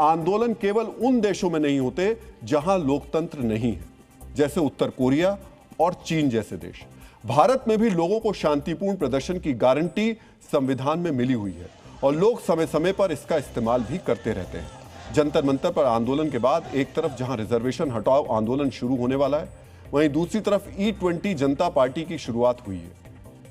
आंदोलन केवल उन देशों में नहीं होते जहां लोकतंत्र नहीं है, जैसे उत्तर कोरिया और चीन जैसे देश। भारत में भी लोगों को शांतिपूर्ण प्रदर्शन की गारंटी संविधान में मिली हुई है और लोग समय समय पर इसका इस्तेमाल भी करते रहते हैं। जंतर मंतर पर आंदोलन के बाद एक तरफ जहां रिजर्वेशन हटाओ आंदोलन शुरू होने वाला है, वहीं दूसरी तरफ E20 जनता पार्टी की शुरुआत हुई है।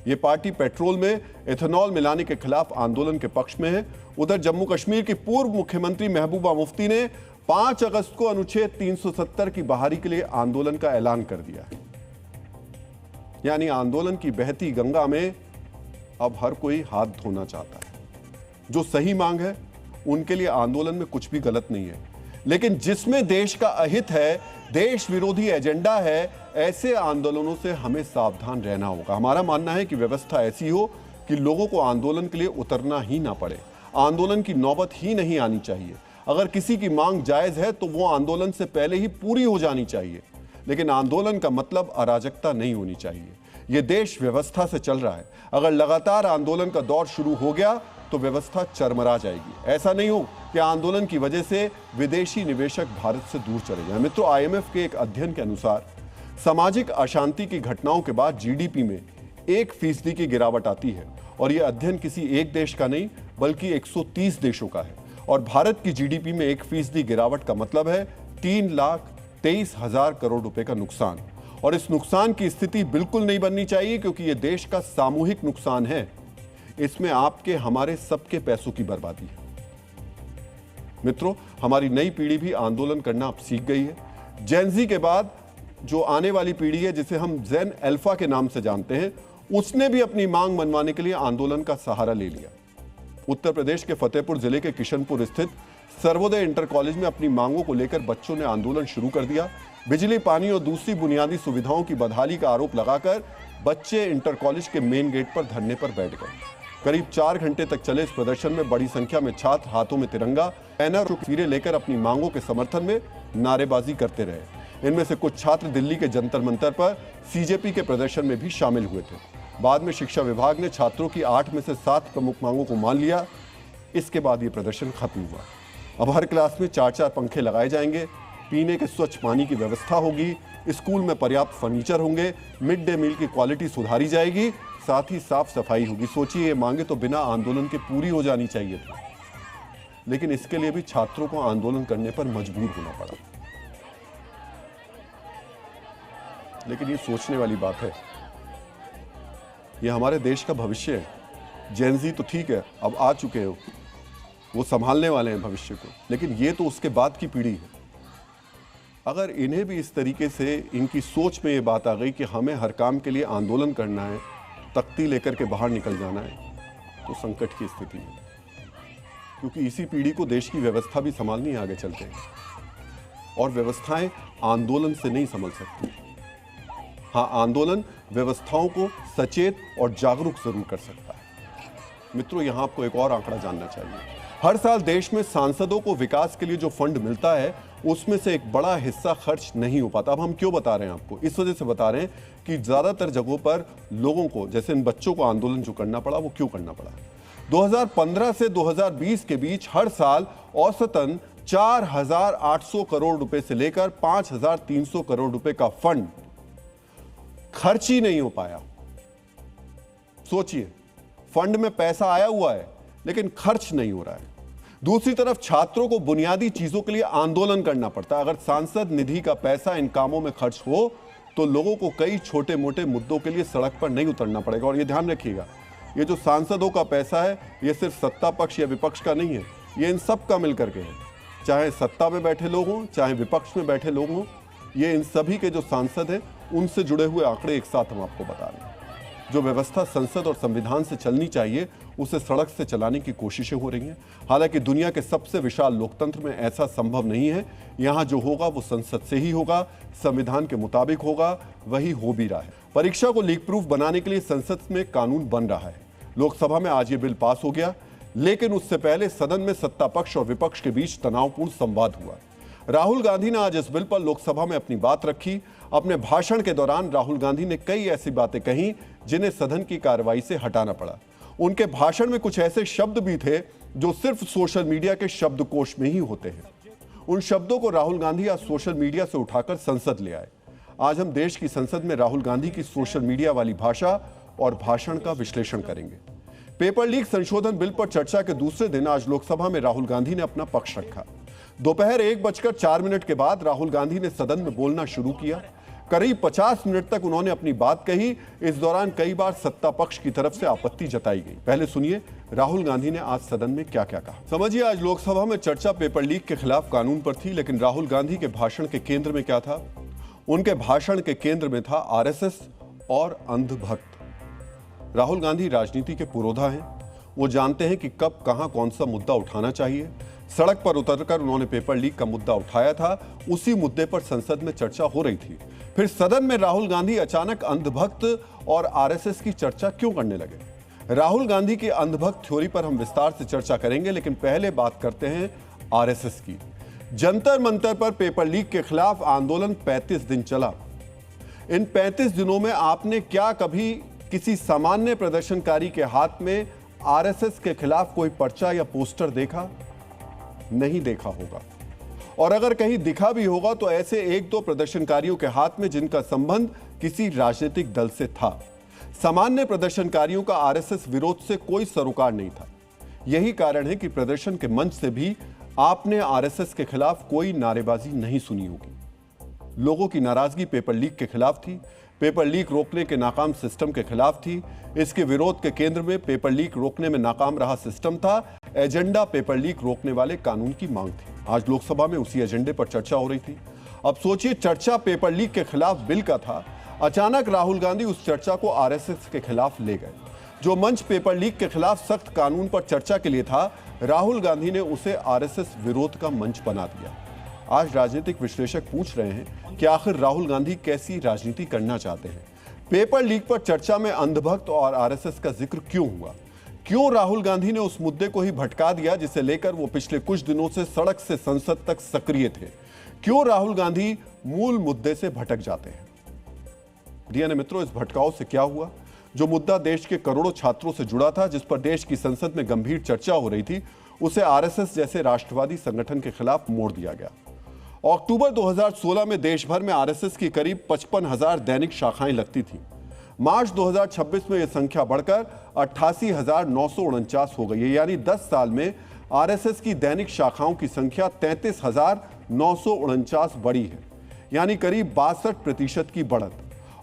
ये पार्टी पेट्रोल में एथेनॉल मिलाने के खिलाफ आंदोलन के पक्ष में है। उधर जम्मू कश्मीर की पूर्व मुख्यमंत्री महबूबा मुफ्ती ने 5 अगस्त को अनुच्छेद 370 की बहाली के लिए आंदोलन का ऐलान कर दिया है। यानी आंदोलन की बहती गंगा में अब हर कोई हाथ धोना चाहता है। जो सही मांग है उनके लिए आंदोलन में कुछ भी गलत नहीं है, लेकिन जिसमें देश का अहित है, देश विरोधी एजेंडा है, ऐसे आंदोलनों से हमें सावधान रहना होगा। हमारा मानना है कि व्यवस्था ऐसी हो कि लोगों को आंदोलन के लिए उतरना ही ना पड़े, आंदोलन की नौबत ही नहीं आनी चाहिए। अगर किसी की मांग जायज है तो वो आंदोलन से पहले ही पूरी हो जानी चाहिए, लेकिन आंदोलन का मतलब अराजकता नहीं होनी चाहिए। ये देश व्यवस्था से चल रहा है, अगर लगातार आंदोलन का दौर शुरू हो गया तो व्यवस्था चरमरा जाएगी। ऐसा नहीं हो कि आंदोलन की वजह से विदेशी निवेशक भारत से दूर चले जाएं। मित्रों, IMF के एक अध्ययन के अनुसार सामाजिक अशांति की घटनाओं के बाद GDP में 1% की गिरावट आती है, और यह अध्ययन किसी एक देश का नहीं बल्कि 130 देशों का है। और भारत की GDP में 1% गिरावट का मतलब है 3,23,000 करोड़ रुपए का नुकसान। और इस नुकसान की स्थिति बिल्कुल नहीं बननी चाहिए, क्योंकि यह देश का सामूहिक नुकसान है। इसमें आपके हमारे सबके पैसों की बर्बादी है। मित्रों, हमारी नई पीढ़ी भी आंदोलन करना अब सीख गई है। जेन ज़ी के बाद जो आने वाली पीढ़ी है, जिसे हम जेन अल्फा के नाम से जानते हैं, उसने भी अपनी मांग मनवाने के लिए आंदोलन का सहारा ले लिया। उत्तर प्रदेश के फतेहपुर जिले के किशनपुर स्थित सर्वोदय इंटर कॉलेज में अपनी मांगों को लेकर बच्चों ने आंदोलन शुरू कर दिया। बिजली, पानी और दूसरी बुनियादी सुविधाओं की बदहाली का आरोप लगाकर बच्चे इंटर कॉलेज के मेन गेट पर धरने पर बैठ गए। करीब 4 घंटे तक चले इस प्रदर्शन में बड़ी संख्या में छात्र हाथों में तिरंगा, बैनर और तस्वीरें लेकर अपनी मांगों के समर्थन में नारेबाजी करते रहे। इनमें से कुछ छात्र दिल्ली के जंतर मंतर पर CJP के प्रदर्शन में भी शामिल हुए थे। बाद में शिक्षा विभाग ने छात्रों की 8 में से 7 प्रमुख मांगों को मान लिया। इसके बाद ये प्रदर्शन खत्म हुआ। अब हर क्लास में 4-4 पंखे लगाए जाएंगे, पीने के स्वच्छ पानी की व्यवस्था होगी, स्कूल में पर्याप्त फर्नीचर होंगे, मिड डे मील की क्वालिटी सुधारी जाएगी, साथ ही साफ सफाई होगी। सोचिए, ये मांगे तो बिना आंदोलन के पूरी हो जानी चाहिए थी, लेकिन इसके लिए भी छात्रों को आंदोलन करने पर मजबूर होना पड़ा। लेकिन ये सोचने वाली बात है, ये हमारे देश का भविष्य है। जेन ज़ी तो ठीक है, अब आ चुके हो, वो संभालने वाले हैं भविष्य को, लेकिन ये तो उसके बाद की पीढ़ी है। अगर इन्हें भी इस तरीके से इनकी सोच में ये बात आ गई कि हमें हर काम के लिए आंदोलन करना है, तख्ती लेकर के बाहर निकल जाना है, तो संकट की स्थिति है। क्योंकि इसी पीढ़ी को देश की व्यवस्था भी संभालनी है आगे चलते हैं, और व्यवस्थाएं आंदोलन से नहीं संभल सकती। हाँ, आंदोलन व्यवस्थाओं को सचेत और जागरूक जरूर कर सकता है। मित्रों, यहां आपको एक और आंकड़ा जानना चाहिए। हर साल देश में सांसदों को विकास के लिए जो फंड मिलता है, उसमें से एक बड़ा हिस्सा खर्च नहीं हो पाता। अब हम क्यों बता रहे हैं आपको? इस वजह से बता रहे हैं कि ज्यादातर जगहों पर लोगों को, जैसे इन बच्चों को आंदोलन जो करना पड़ा, वो क्यों करना पड़ा? 2015 से 2020 के बीच हर साल औसतन 4,800 करोड़ रुपए से लेकर 5,300 करोड़ रुपए का फंड खर्च ही नहीं हो पाया। सोचिए, फंड में पैसा आया हुआ है लेकिन खर्च नहीं हो रहा है। दूसरी तरफ छात्रों को बुनियादी चीजों के लिए आंदोलन करना पड़ता है। अगर सांसद निधि का पैसा इन कामों में खर्च हो तो लोगों को कई छोटे मोटे मुद्दों के लिए सड़क पर नहीं उतरना पड़ेगा। और ये ध्यान रखिएगा, ये जो सांसदों का पैसा है, ये सिर्फ सत्ता पक्ष या विपक्ष का नहीं है, ये इन सब का मिलकर के है। चाहे सत्ता में बैठे लोग हों, चाहे विपक्ष में बैठे लोग हों, ये इन सभी के जो सांसद हैं, उनसे जुड़े हुए आंकड़े एक साथ हम आपको बता रहे हैं। जो व्यवस्था संसद और संविधान से चलनी चाहिए, उसे सड़क से चलाने की कोशिशें हो रही हैं। हालांकि दुनिया के सबसे विशाल लोकतंत्र में ऐसा संभव नहीं है। यहाँ जो होगा वो संसद से ही होगा, संविधान के मुताबिक होगा, वही हो भी रहा है। परीक्षा को लीक प्रूफ बनाने के लिए संसद में कानून बन रहा है। लोकसभा में आज ये बिल पास हो गया, लेकिन उससे पहले सदन में सत्ता पक्ष और विपक्ष के बीच तनावपूर्ण संवाद हुआ। राहुल गांधी ने आज इस बिल पर लोकसभा में अपनी बात रखी। अपने भाषण के दौरान राहुल गांधी ने कई ऐसी बातें कही जिन्हें सदन की कार्रवाई से हटाना पड़ा। उनके भाषण में कुछ ऐसे शब्द भी थे जो सिर्फ सोशल मीडिया के शब्दकोश में ही होते हैं। उन शब्दों को राहुल गांधी आज सोशल मीडिया से उठाकर संसद ले आए। आज हम देश की संसद में राहुल गांधी की सोशल मीडिया वाली भाषा और भाषण का विश्लेषण करेंगे। पेपर लीक संशोधन बिल पर चर्चा के दूसरे दिन आज लोकसभा में राहुल गांधी ने अपना पक्ष रखा। दोपहर 1:04 के बाद राहुल गांधी ने सदन में बोलना शुरू किया। करीब 50 मिनट तक उन्होंने अपनी बात कही। इस दौरान कई बार सत्ता पक्ष की तरफ से आपत्ति जताई गई। पहले सुनिए राहुल गांधी ने आज सदन में क्या क्या कहा। समझिए, आज लोकसभा में चर्चा पेपर लीक के खिलाफ कानून पर थी, लेकिन राहुल गांधी के भाषण के केंद्र में क्या था? उनके भाषण के केंद्र में था आरएसएस और अंधभक्त। राहुल गांधी राजनीति के पुरोधा हैं। वो जानते हैं कि कब कहां कौन सा मुद्दा उठाना चाहिए। सड़क पर उतरकर उन्होंने पेपर लीक का मुद्दा उठाया था। उसी मुद्दे पर संसद में चर्चा हो रही थी। फिर सदन में राहुल गांधी अचानक अंधभक्त और आरएसएस की चर्चा क्यों करने लगे? राहुल गांधी की अंधभक्त थ्योरी पर हम विस्तार से चर्चा करेंगे, लेकिन पहले बात करते हैं आरएसएस की। जंतर मंतर पर पेपर लीक के खिलाफ आंदोलन 35 दिन चला। इन 35 दिनों में आपने क्या कभी किसी सामान्य प्रदर्शनकारी के हाथ में आरएसएस के खिलाफ कोई पर्चा या पोस्टर देखा? नहीं देखा होगा। और अगर कहीं दिखा भी होगा तो ऐसे एक दो प्रदर्शनकारियों के हाथ में जिनका संबंध किसी राजनीतिक दल से था। सामान्य प्रदर्शनकारियों का आरएसएस विरोध से कोई सरोकार नहीं था। यही कारण है कि प्रदर्शन के मंच से भी आपने आरएसएस के खिलाफ कोई नारेबाजी नहीं सुनी होगी। लोगों की नाराजगी पेपर लीक के खिलाफ थी। पेपर लीक रोकने के नाकाम सिस्टम के खिलाफ थी। इसके विरोध के केंद्र में पेपर लीक रोकने में नाकाम रहा सिस्टम था। एजेंडा पेपर लीक रोकने वाले कानून की मांग थी। आज लोकसभा में उसी एजेंडे पर चर्चा हो रही थी। अब सोचिए, चर्चा पेपर लीक के खिलाफ बिल का था। अचानक राहुल गांधी उस चर्चा को आरएसएस के खिलाफ ले गए। जो मंच पेपर लीक के खिलाफ सख्त कानून पर चर्चा के लिए था, राहुल गांधी ने उसे आरएसएस विरोध का मंच बना दिया। आज राजनीतिक विश्लेषक पूछ रहे हैं कि आखिर राहुल गांधी कैसी राजनीति करना चाहते हैं? पेपर लीक पर चर्चा में अंधभक्त और आरएसएस का जिक्र क्यों हुआ? क्यों राहुल गांधी ने उस मुद्दे को ही भटका दिया जिसे लेकर वो पिछले कुछ दिनों से सड़क से संसद तक सक्रिय थे? क्यों राहुल गांधी मूल मुद्दे से भटक जाते हैं? प्रिय मित्रों, इस भटकाव से क्या हुआ? जो मुद्दा देश के करोड़ों छात्रों से जुड़ा था, जिस पर देश की संसद में गंभीर चर्चा हो रही थी, उसे आरएसएस जैसे राष्ट्रवादी संगठन के खिलाफ मोड़ दिया गया। अक्टूबर 2016 में देश भर में आरएसएस की करीब 55,000 दैनिक शाखाएं लगती थी। मार्च 2026 में यह संख्या बढ़कर 88,949 हो गई है। यानी 10 साल में आरएसएस की दैनिक शाखाओं की संख्या 33,949 बढ़ी है, यानी करीब 62% की बढ़त।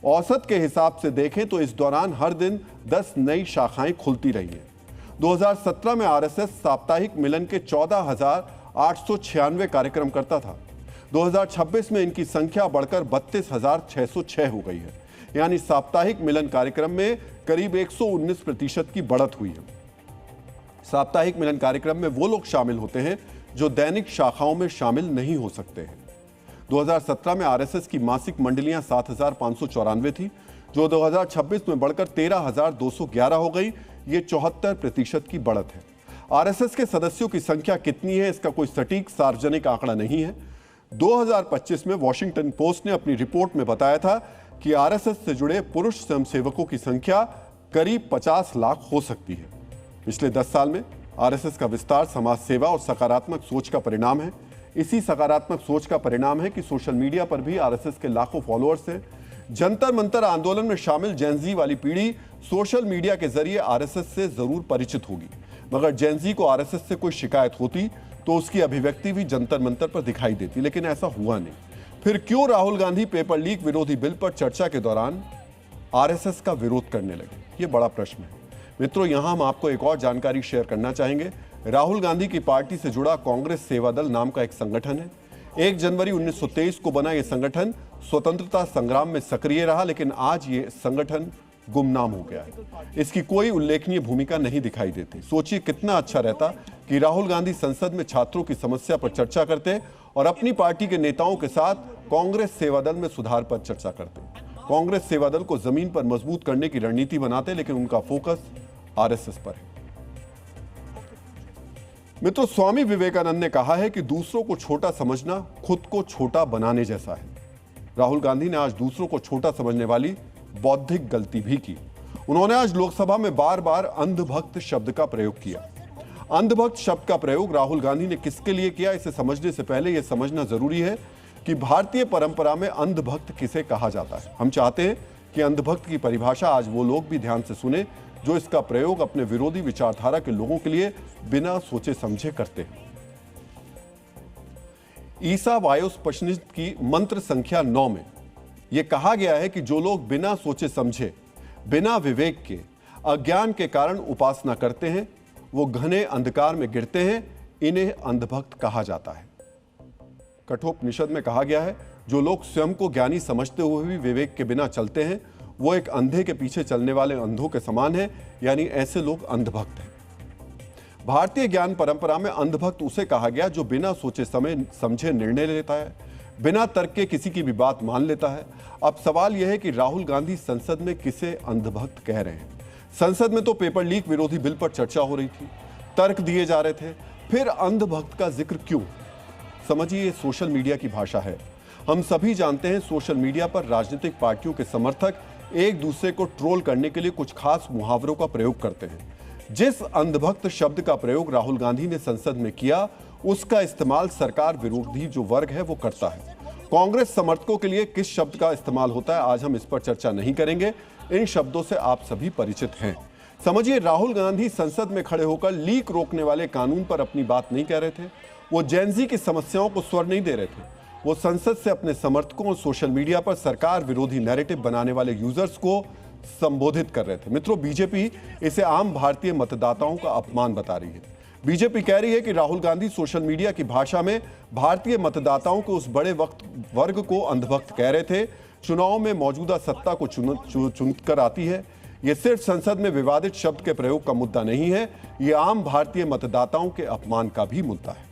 औसत के हिसाब से देखें तो इस दौरान हर दिन 10 नई शाखाएं खुलती रही हैं। 2017 में आरएसएस साप्ताहिक मिलन के 14,896 कार्यक्रम करता था। 2026 में इनकी संख्या बढ़कर 32,606 हो गई है, यानी साप्ताहिक मिलन कार्यक्रम में करीब 119% की बढ़त हुई है। साप्ताहिक मिलन कार्यक्रम में वो लोग शामिल होते हैं जो दैनिक शाखाओं में शामिल नहीं हो सकते हैं। 2017 में आरएसएस की मासिक मंडलियां 7,594 थी, जो 2026 में बढ़कर 13,211 हो गई। ये 74% की बढ़त है। आरएसएस के सदस्यों की संख्या कितनी है, इसका कोई सटीक सार्वजनिक आंकड़ा नहीं है। 2025 में वॉशिंगटन पोस्ट ने अपनी रिपोर्ट में बताया था कि आरएसएस से जुड़े पुरुष स्वयंसेवकों की संख्या करीब 50 लाख हो सकती है। पिछले 10 साल में आरएसएस का विस्तार समाज सेवा और सकारात्मक सोच का परिणाम है। इसी सकारात्मक सोच का परिणाम है कि सोशल मीडिया पर भी आरएसएस के लाखों फॉलोअर्स हैं। जंतर मंतर आंदोलन में शामिल जेनजी वाली पीढ़ी सोशल मीडिया के जरिए आरएसएस से जरूर परिचित होगी, मगर जेनजी को आरएसएस से कोई शिकायत होती तो उसकी अभिव्यक्ति भी जंतर मंतर पर दिखाई देती, लेकिन ऐसा हुआ नहीं। फिर क्यों राहुल गांधी पेपर लीक विरोधी बिल पर चर्चा के दौरान आरएसएस का विरोध करने लगे? ये बड़ा प्रश्न है। मित्रों, यहां हम आपको एक और जानकारी शेयर करना चाहेंगे। राहुल गांधी की पार्टी से जुड़ा कांग्रेस सेवा दल नाम का एक संगठन है। 1 जनवरी 1923 को बना यह संगठन स्वतंत्रता संग्राम में सक्रिय रहा, लेकिन आज ये संगठन गुमनाम हो गया है। इसकी कोई उल्लेखनीय भूमिका नहीं दिखाई देती। सोचिए कितना अच्छा रहता कि राहुल गांधी संसद में छात्रों की समस्या पर चर्चा करते और अपनी पार्टी के नेताओं के साथ कांग्रेस सेवा दल में सुधार पर चर्चा करते। कांग्रेस सेवा दल को जमीन पर मजबूत करने की रणनीति बनाते, लेकिन उनका फोकस आरएसएस पर है। मित्रों, स्वामी विवेकानंद ने कहा है कि दूसरों को छोटा समझना खुद को छोटा बनाने जैसा है। राहुल गांधी ने आज दूसरों को छोटा समझने वाली बौद्धिक गलती भी की। उन्होंने आज लोकसभा में बार बार अंधभक्त शब्द का प्रयोग किया। अंधभक्त शब्द का प्रयोग राहुल गांधी ने किसके लिए किया, इसे समझने से पहले यह समझना जरूरी है कि भारतीय परंपरा में अंधभक्त किसे कहा जाता है। हम चाहते हैं कि अंधभक्त की परिभाषा आज वो लोग भी ध्यान से सुने जो इसका प्रयोग अपने विरोधी विचारधारा के लोगों के लिए बिना सोचे समझे करते हैं। ईसा वायोस्पनिषद की मंत्र संख्या 9 में यह कहा गया है कि जो लोग बिना सोचे समझे, बिना विवेक के, अज्ञान के कारण उपासना करते हैं, वो घने अंधकार में गिरते हैं। इन्हें अंधभक्त कहा जाता है। कठोपनिषद में कहा गया है, जो लोग स्वयं को ज्ञानी समझते हुए भी विवेक के बिना चलते हैं, वो एक अंधे के पीछे चलने वाले अंधों के समान है, यानी ऐसे लोग अंधभक्त हैं। भारतीय ज्ञान परंपरा में अंधभक्त उसे कहा गया जो बिना सोचे समझे निर्णय लेता है, बिना तर्क के किसी की भी बात मान लेता है। अब सवाल यह है कि राहुल गांधी संसद में किसे अंधभक्त कह रहे हैं? संसद में तो पेपर लीक विरोधी बिल पर चर्चा हो रही थी, तर्क दिए जा रहे थे, फिर अंधभक्त का जिक्र क्यों? समझिए, ये सोशल मीडिया की भाषा है। हम सभी जानते हैं सोशल मीडिया पर राजनीतिक पार्टियों के समर्थक एक दूसरे को ट्रोल करने के लिए कुछ खास मुहावरों का प्रयोग करते हैं। जिस अंधभक्त शब्द का प्रयोग राहुल गांधी ने संसद में किया, उसका इस्तेमाल सरकार विरोधी जो वर्ग है वो करता है। कांग्रेस समर्थकों के लिए किस शब्द का इस्तेमाल होता है, आज हम इस पर चर्चा नहीं करेंगे। इन शब्दों से आप सभी परिचित हैं। समझिए, राहुल गांधी संसद में खड़े होकर लीक रोकने वाले कानून पर अपनी बात नहीं कह रहे थे। वो जेनजी की समस्याओं को स्वर नहीं दे रहे थे। वो संसद से अपने समर्थकों और सोशल मीडिया पर सरकार विरोधी नैरेटिव बनाने वाले यूजर्स को संबोधित कर रहे थे। मित्रों, बीजेपी इसे आम भारतीय मतदाताओं का अपमान बता रही है। बीजेपी कह रही है कि राहुल गांधी सोशल मीडिया की भाषा में भारतीय मतदाताओं के उस बड़े वर्ग को अंधभक्त कह रहे थे। चुनाव में मौजूदा सत्ता को चुनकर आती है। यह सिर्फ संसद में विवादित शब्द के प्रयोग का मुद्दा नहीं है, यह आम भारतीय मतदाताओं के अपमान का भी मुद्दा है।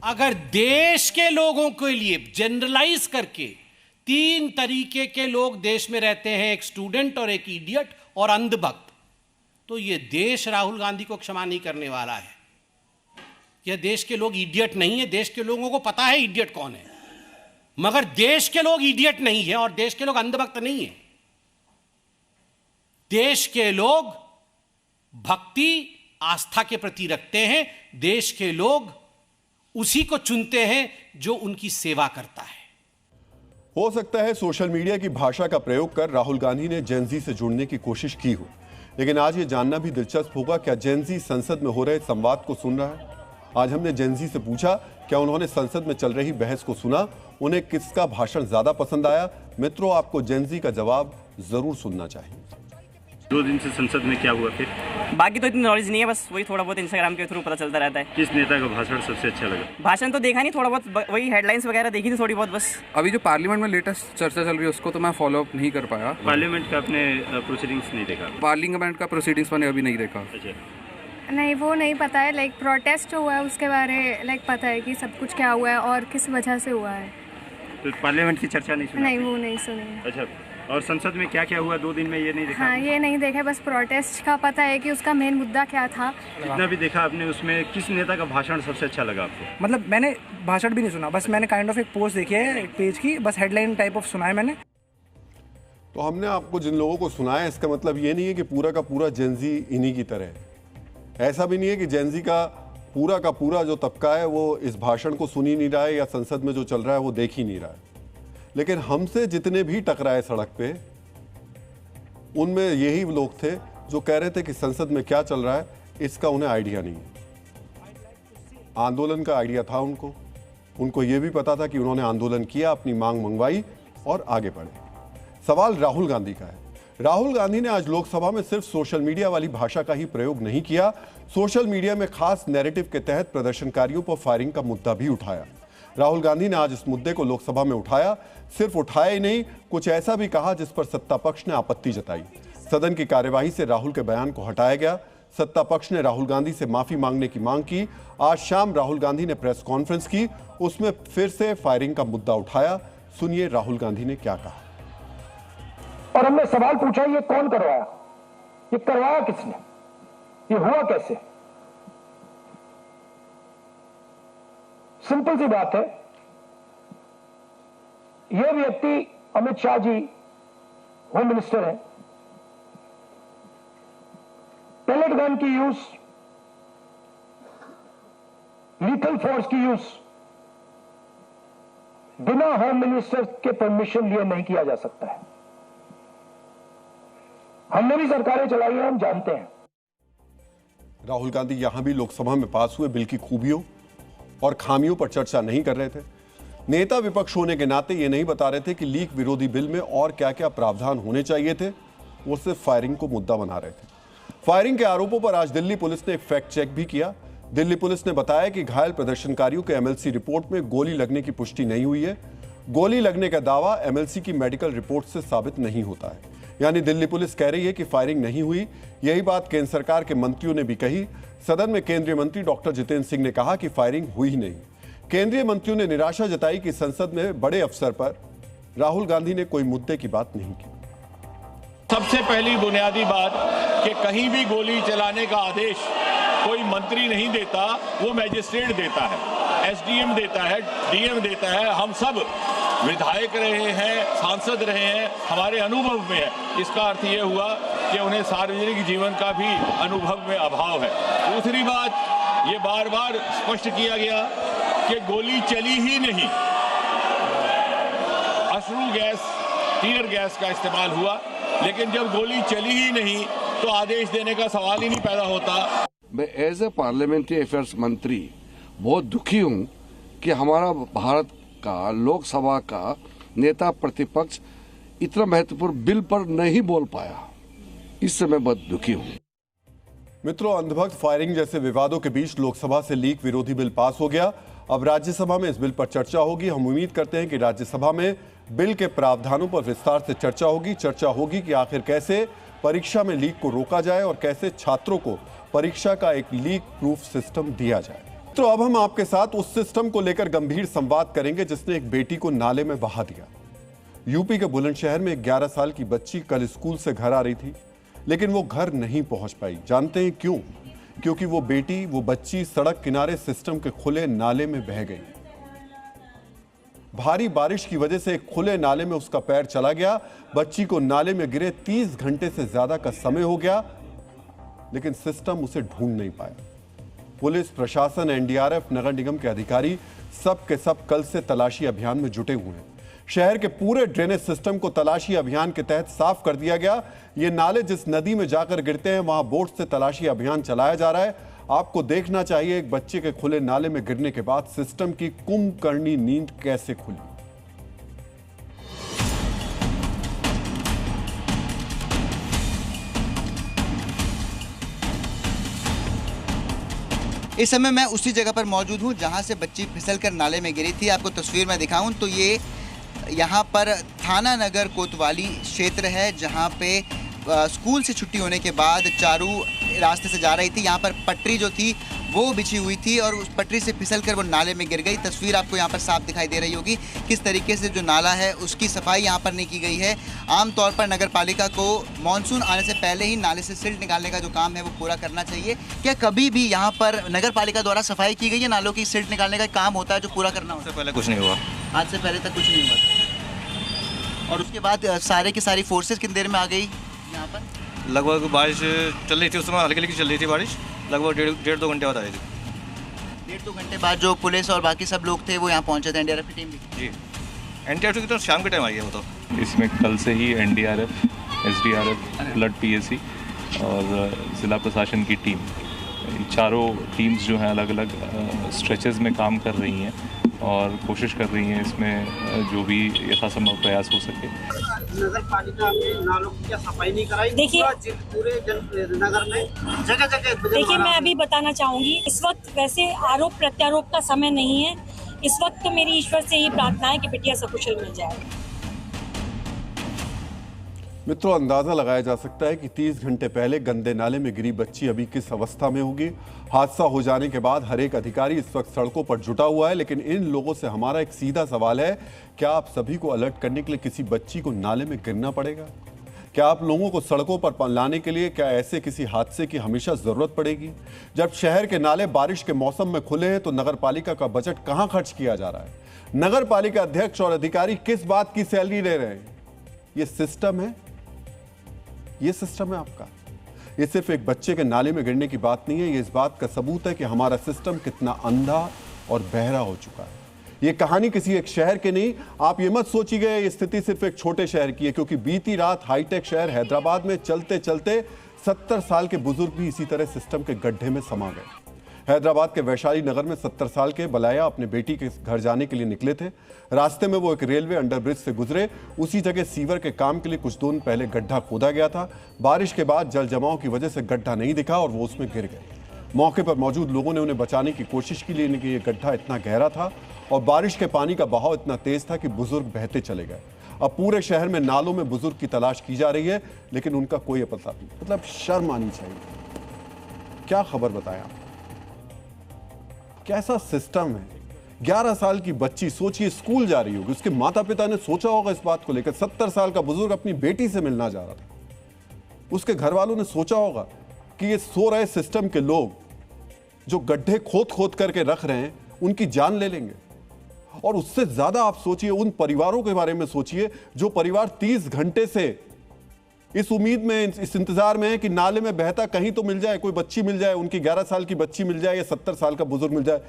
अगर देश के लोगों के लिए जनरलाइज करके 3 तरीके के लोग देश में रहते हैं, एक स्टूडेंट और एक इडियट और अंधभक्त, तो यह देश राहुल गांधी को क्षमा नहीं करने वाला है। यह देश के लोग इडियट नहीं है, देश के लोगों को पता है इडियट कौन है, मगर देश के लोग इडियट नहीं है और देश के लोग अंधभक्त नहीं है। देश के लोग भक्ति आस्था के प्रति रखते हैं, देश के लोग उसी को चुनते हैं जो उनकी सेवा करता है। हो सकता है सोशल मीडिया की भाषा का प्रयोग कर राहुल गांधी ने जेनजी से जुड़ने की कोशिश की हो, लेकिन आज ये जानना भी दिलचस्प होगा, क्या जेनजी संसद में हो रहे संवाद को सुन रहा है? आज हमने जेनजी से पूछा क्या उन्होंने संसद में चल रही बहस को सुना, उन्हें किसका भाषण ज्यादा पसंद आया। मित्रों, आपको जेनजी का जवाब जरूर सुनना चाहिए। 2 दिन से संसद में क्या हुआ फिर? बाकी तो इतनी नॉलेज नहीं है, बस वही थोड़ा बहुत इंस्टाग्राम के थ्रू पता चलता रहता है। किस नेता का भाषण सबसे अच्छा लगा? भाषण तो देखा नहीं, थोड़ा बहुत वही हेडलाइंस वगैरह देखी थी थोड़ी बहुत बस। अभी जो पार्लियामेंट में लेटेस्ट चर्चा चल रही है उसको तो मैं फॉलो अप नहीं कर पाया। पार्लियामेंट का आपने प्रोसीडिंग्स नहीं देखा? पार्लियामेंट का प्रोसीडिंग्स मैंने अभी नहीं देखा। अच्छा, नहीं वो नहीं पता है, लाइक प्रोटेस्ट हुआ है उसके बारे लाइक पता है कि सब कुछ क्या हुआ है और किस वजह से हुआ है। तो पार्लियामेंट की चर्चा नहीं सुनी? नहीं, वो नहीं सुनी। अच्छा, और संसद में क्या क्या हुआ 2 दिन में, ये नहीं देखा? हाँ, ये नहीं देखा, बस प्रोटेस्ट का पता है कि उसका मेन मुद्दा क्या था। जितना भी देखा आपने, उसमें किस नेता का भाषण सबसे अच्छा लगा आपको? मतलब मैंने भाषण भी नहीं सुना, बस मैंने काइंड ऑफ एक पोस्ट देखी है एक पेज की, बस हेडलाइन टाइप ऑफ सुना है मैंने। तो हमने आपको जिन लोगों को सुनाया, इसका मतलब ये नहीं है कि पूरा का पूरा जेनजी इन्हीं की तरह है। ऐसा भी नहीं है कि जेनजी का पूरा जो तबका है वो इस भाषण को सुन ही नहीं रहा है या संसद में जो चल रहा है वो देख ही नहीं रहा है। लेकिन हमसे जितने भी टकराए सड़क पे, उनमें यही लोग थे जो कह रहे थे कि संसद में क्या चल रहा है इसका उन्हें आइडिया नहीं है। आंदोलन का आइडिया था उनको ये भी पता था कि उन्होंने आंदोलन किया, अपनी मांग मंगवाई और आगे बढ़े। सवाल राहुल गांधी का है। राहुल गांधी ने आज लोकसभा में सिर्फ सोशल मीडिया वाली भाषा का ही प्रयोग नहीं किया, सोशल मीडिया में खास नैरेटिव के तहत प्रदर्शनकारियों पर फायरिंग का मुद्दा भी उठाया। राहुल गांधी ने आज इस मुद्दे को लोकसभा में उठाया, सिर्फ उठाया ही नहीं, कुछ ऐसा भी कहा जिस पर सत्ता पक्ष ने आपत्ति जताई। सदन की कार्यवाही से राहुल के बयान को हटाया गया। सत्ता पक्ष ने राहुल गांधी से माफी मांगने की मांग की। आज शाम राहुल गांधी ने प्रेस कॉन्फ्रेंस की, उसमें फिर से फायरिंग का मुद्दा उठाया। सुनिए राहुल गांधी ने क्या कहा। और हमने सवाल पूछा, ये कौन करवाया, ये करवाया किसने, ये हुआ कैसे? सिंपल सी बात है, ये व्यक्ति अमित शाह जी होम मिनिस्टर हैं, पेलेट गन की यूज, लीथल फोर्स की यूज बिना होम मिनिस्टर के परमिशन लिए नहीं किया जा सकता है। हमने भी सरकारें चलाई हैं, हम जानते हैं। राहुल गांधी यहां भी लोकसभा में पास हुए बिल की खूबियों और खामियों पर चर्चा नहीं कर रहे थे। नेता विपक्ष होने के नाते ये नहीं बता रहे थे कि लीक विरोधी बिल में और क्या क्या प्रावधान होने चाहिए थे, वो सिर्फ फायरिंग को मुद्दा बना रहे थे। फायरिंग के आरोपों पर आज दिल्ली पुलिस ने एक फैक्ट चेक भी किया। दिल्ली पुलिस ने बताया कि घायल प्रदर्शनकारियों के एमएलसी रिपोर्ट में गोली लगने की पुष्टि नहीं हुई है। गोली लगने का दावा एमएलसी की मेडिकल रिपोर्ट से साबित नहीं होता है। यानी दिल्ली पुलिस कह रही है कि फायरिंग नहीं हुई। यही बात केंद्र सरकार के मंत्रियों ने भी कही। सदन में केंद्रीय मंत्री डॉक्टर जितेंद्र सिंह ने कहा कि फायरिंग हुई ही नहीं। केंद्रीय मंत्रियों ने निराशा जताई कि संसद में बड़े अवसर पर राहुल गांधी ने कोई मुद्दे की बात नहीं की। सबसे पहली बुनियादी बात कि कहीं भी गोली चलाने का आदेश कोई मंत्री नहीं देता, वो मैजिस्ट्रेट देता है, एसडीएम देता है, डीएम देता है। हम सब विधायक रहे हैं, सांसद रहे हैं, हमारे अनुभव में है। इसका अर्थ ये हुआ कि उन्हें सार्वजनिक जीवन का भी अनुभव में अभाव है। दूसरी बात, ये बार बार स्पष्ट किया गया कि गोली चली ही नहीं, अश्रु गैस, टीयर गैस का इस्तेमाल हुआ। लेकिन जब गोली चली ही नहीं तो आदेश देने का सवाल ही नहीं पैदा होता। मैं एज ए पार्लियामेंट्री अफेयर्स मंत्री बहुत दुखी हूं कि हमारा भारत का लोकसभा का नेता प्रतिपक्ष इतना महत्वपूर्ण बिल पर नहीं बोल पाया। इससे मैं बहुत दुखी हूं। मित्रों, अंधभक्त फायरिंग जैसे विवादों के बीच लोकसभा से लीक विरोधी बिल पास हो गया। अब राज्यसभा में इस बिल पर चर्चा होगी। हम उम्मीद करते हैं कि राज्यसभा में बिल के प्रावधानों पर विस्तार से चर्चा होगी कि आखिर कैसे परीक्षा में लीक को रोका जाए और कैसे छात्रों को परीक्षा का एक लीक प्रूफ सिस्टम दिया जाए। तो अब हम आपके साथ उस सिस्टम को लेकर गंभीर संवाद करेंगे जिसने एक बेटी को नाले में बहा दिया। यूपी के बुलंदशहर में 11 साल की बच्ची कल स्कूल से घर आ रही थी, लेकिन वो घर नहीं पहुंच पाई। जानते हैं क्यों? क्योंकि वो बच्ची सड़क किनारे सिस्टम के खुले नाले में बह गई। भारी बारिश की वजह से एक खुले नाले में उसका पैर चला गया। बच्ची को नाले में गिरे 30 घंटे से ज्यादा का समय हो गया, लेकिन सिस्टम उसे ढूंढ नहीं पाया। पुलिस प्रशासन, एनडीआरएफ, नगर निगम के अधिकारी सब के सब कल से तलाशी अभियान में जुटे हुए हैं। शहर के पूरे ड्रेनेज सिस्टम को तलाशी अभियान के तहत साफ कर दिया गया। ये नाले जिस नदी में जाकर गिरते हैं वहां बोट से तलाशी अभियान चलाया जा रहा है। आपको देखना चाहिए एक बच्चे के खुले नाले में गिरने के बाद सिस्टम की कुंभकर्णी नींद कैसे खुली। इस समय मैं उसी जगह पर मौजूद हूं जहां से बच्ची फिसलकर नाले में गिरी थी। आपको तस्वीर में दिखाऊं तो ये यहाँ पर थाना नगर कोतवाली क्षेत्र है, जहाँ पे स्कूल से छुट्टी होने के बाद चारू रास्ते से जा रही थी। यहाँ पर पटरी जो थी वो बिछी हुई थी और उस पटरी से फिसलकर वो नाले में गिर गई। तस्वीर आपको यहाँ पर साफ दिखाई दे रही होगी किस तरीके से जो नाला है उसकी सफाई यहाँ पर नहीं की गई है। आमतौर पर नगर पालिका को मानसून आने से पहले ही नाले से सिल्ट निकालने का जो काम है वो पूरा करना चाहिए। क्या कभी भी यहाँ पर नगर पालिका द्वारा सफाई की गई है? नालों की सिल्ट निकालने का काम होता है जो पूरा करना होता है? पहले कुछ नहीं हुआ, आज से पहले तक कुछ नहीं हुआ था। और उसके बाद सारे की सारी फोर्सेस कितनी देर में आ गई यहाँ पर? लगभग बारिश चल रही थी, उस समय हल्की हल्की चल रही थी बारिश, लगभग डेढ़ दो घंटे बाद आई थी। डेढ़ दो घंटे बाद जो पुलिस और बाकी सब लोग थे वो यहाँ पहुँचे थे, एनडीआरएफ की टीम भी? जी, एनडीआरएफ की तो शाम के टाइम आई है वो तो। इसमें कल से ही एनडीआरएफ, एसडीआरएफ, फ्लड पीएसी और ज़िला प्रशासन की टीम, चारों टीम्स जो हैं अलग अलग स्ट्रेचेस में काम कर रही हैं और कोशिश कर रही हैं इसमें जो भी यथासंभव प्रयास हो सके। नगर पालिका में नालों की क्या सफाई नहीं कराई? देखिए पूरे नगर में जगह जगह। देखिए, मैं अभी बताना चाहूँगी, इस वक्त वैसे आरोप प्रत्यारोप का समय नहीं है। इस वक्त तो मेरी ईश्वर से ये प्रार्थना है कि बिटिया सकुशल मिल जाए। मित्रों, अंदाजा लगाया जा सकता है कि 30 घंटे पहले गंदे नाले में गिरी बच्ची अभी किस अवस्था में होगी। हादसा हो जाने के बाद हर एक अधिकारी इस वक्त सड़कों पर जुटा हुआ है, लेकिन इन लोगों से हमारा एक सीधा सवाल है, क्या आप सभी को अलर्ट करने के लिए किसी बच्ची को नाले में गिरना पड़ेगा? क्या आप लोगों को सड़कों पर लाने के लिए क्या ऐसे किसी हादसे की हमेशा जरूरत पड़ेगी? जब शहर के नाले बारिश के मौसम में खुले हैं तो नगर पालिका का बजट कहां खर्च किया जा रहा है? नगर पालिका अध्यक्ष और अधिकारी किस बात की सैलरी ले रहे हैं? ये सिस्टम है, ये सिस्टम है आपका। ये सिर्फ एक बच्चे के नाले में गिरने की बात नहीं है, ये इस बात का सबूत है कि हमारा सिस्टम कितना अंधा और बहरा हो चुका है। ये कहानी किसी एक शहर की नहीं। आप ये मत सोचिए ये स्थिति सिर्फ एक छोटे शहर की है, क्योंकि बीती रात हाईटेक शहर हैदराबाद में चलते चलते 70 साल के बुजुर्ग भी इसी तरह सिस्टम के गड्ढे में समा गए। हैदराबाद के वैशाली नगर में 70 साल के बलाया अपने बेटी के घर जाने के लिए निकले थे। रास्ते में वो एक रेलवे अंडरब्रिज से गुजरे। उसी जगह सीवर के काम के लिए कुछ दिन पहले गड्ढा खोदा गया था। बारिश के बाद जल जमाव की वजह से गड्ढा नहीं दिखा और वो उसमें गिर गए। मौके पर मौजूद लोगों ने उन्हें बचाने की कोशिश की, लेकिन ये गड्ढा इतना गहरा था और बारिश के पानी का बहाव इतना तेज था कि बुजुर्ग बहते चले गए। अब पूरे शहर में नालों में बुजुर्ग की तलाश की जा रही है, लेकिन उनका कोई पता नहीं। मतलब शर्म आनी चाहिए। क्या खबर बताया, कैसा सिस्टम है। 11 साल की बच्ची, सोचिए, स्कूल जा रही होगी, उसके माता पिता ने सोचा होगा इस बात को लेकर। 70 साल का बुजुर्ग अपनी बेटी से मिलना जा रहा था, उसके घर वालों ने सोचा होगा कि ये सो रहे सिस्टम के लोग जो गड्ढे खोद खोद करके रख रहे हैं, उनकी जान ले लेंगे। और उससे ज्यादा आप सोचिए, उन परिवारों के बारे में सोचिए जो परिवार 30 घंटे से इस उम्मीद में, इस इंतजार में है कि नाले में बहता कहीं तो मिल जाए, कोई बच्ची मिल जाए, उनकी 11 साल की बच्ची मिल जाए या 70 साल का बुजुर्ग मिल जाए।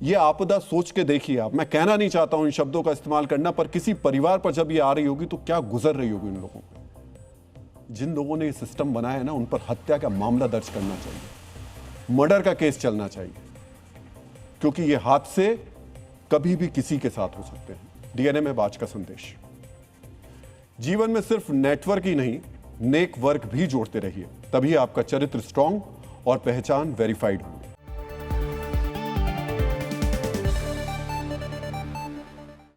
ये आपदा सोच के देखिए आप। मैं कहना नहीं चाहता हूं इन शब्दों का इस्तेमाल करना, पर किसी परिवार पर जब ये आ रही होगी तो क्या गुजर रही होगी इन लोगों को। जिन लोगों ने ये सिस्टम बनाया है ना, उन पर हत्या का मामला दर्ज करना चाहिए, मर्डर का केस चलना चाहिए, क्योंकि ये हादसे कभी भी किसी के साथ हो सकते हैं। डीएनए में बाज का संदेश। जीवन में सिर्फ नेटवर्क ही नहीं, नेक वर्क भी जोड़ते रहिए, तभी आपका चरित्र स्ट्रांग और पहचान वेरीफाइड हो।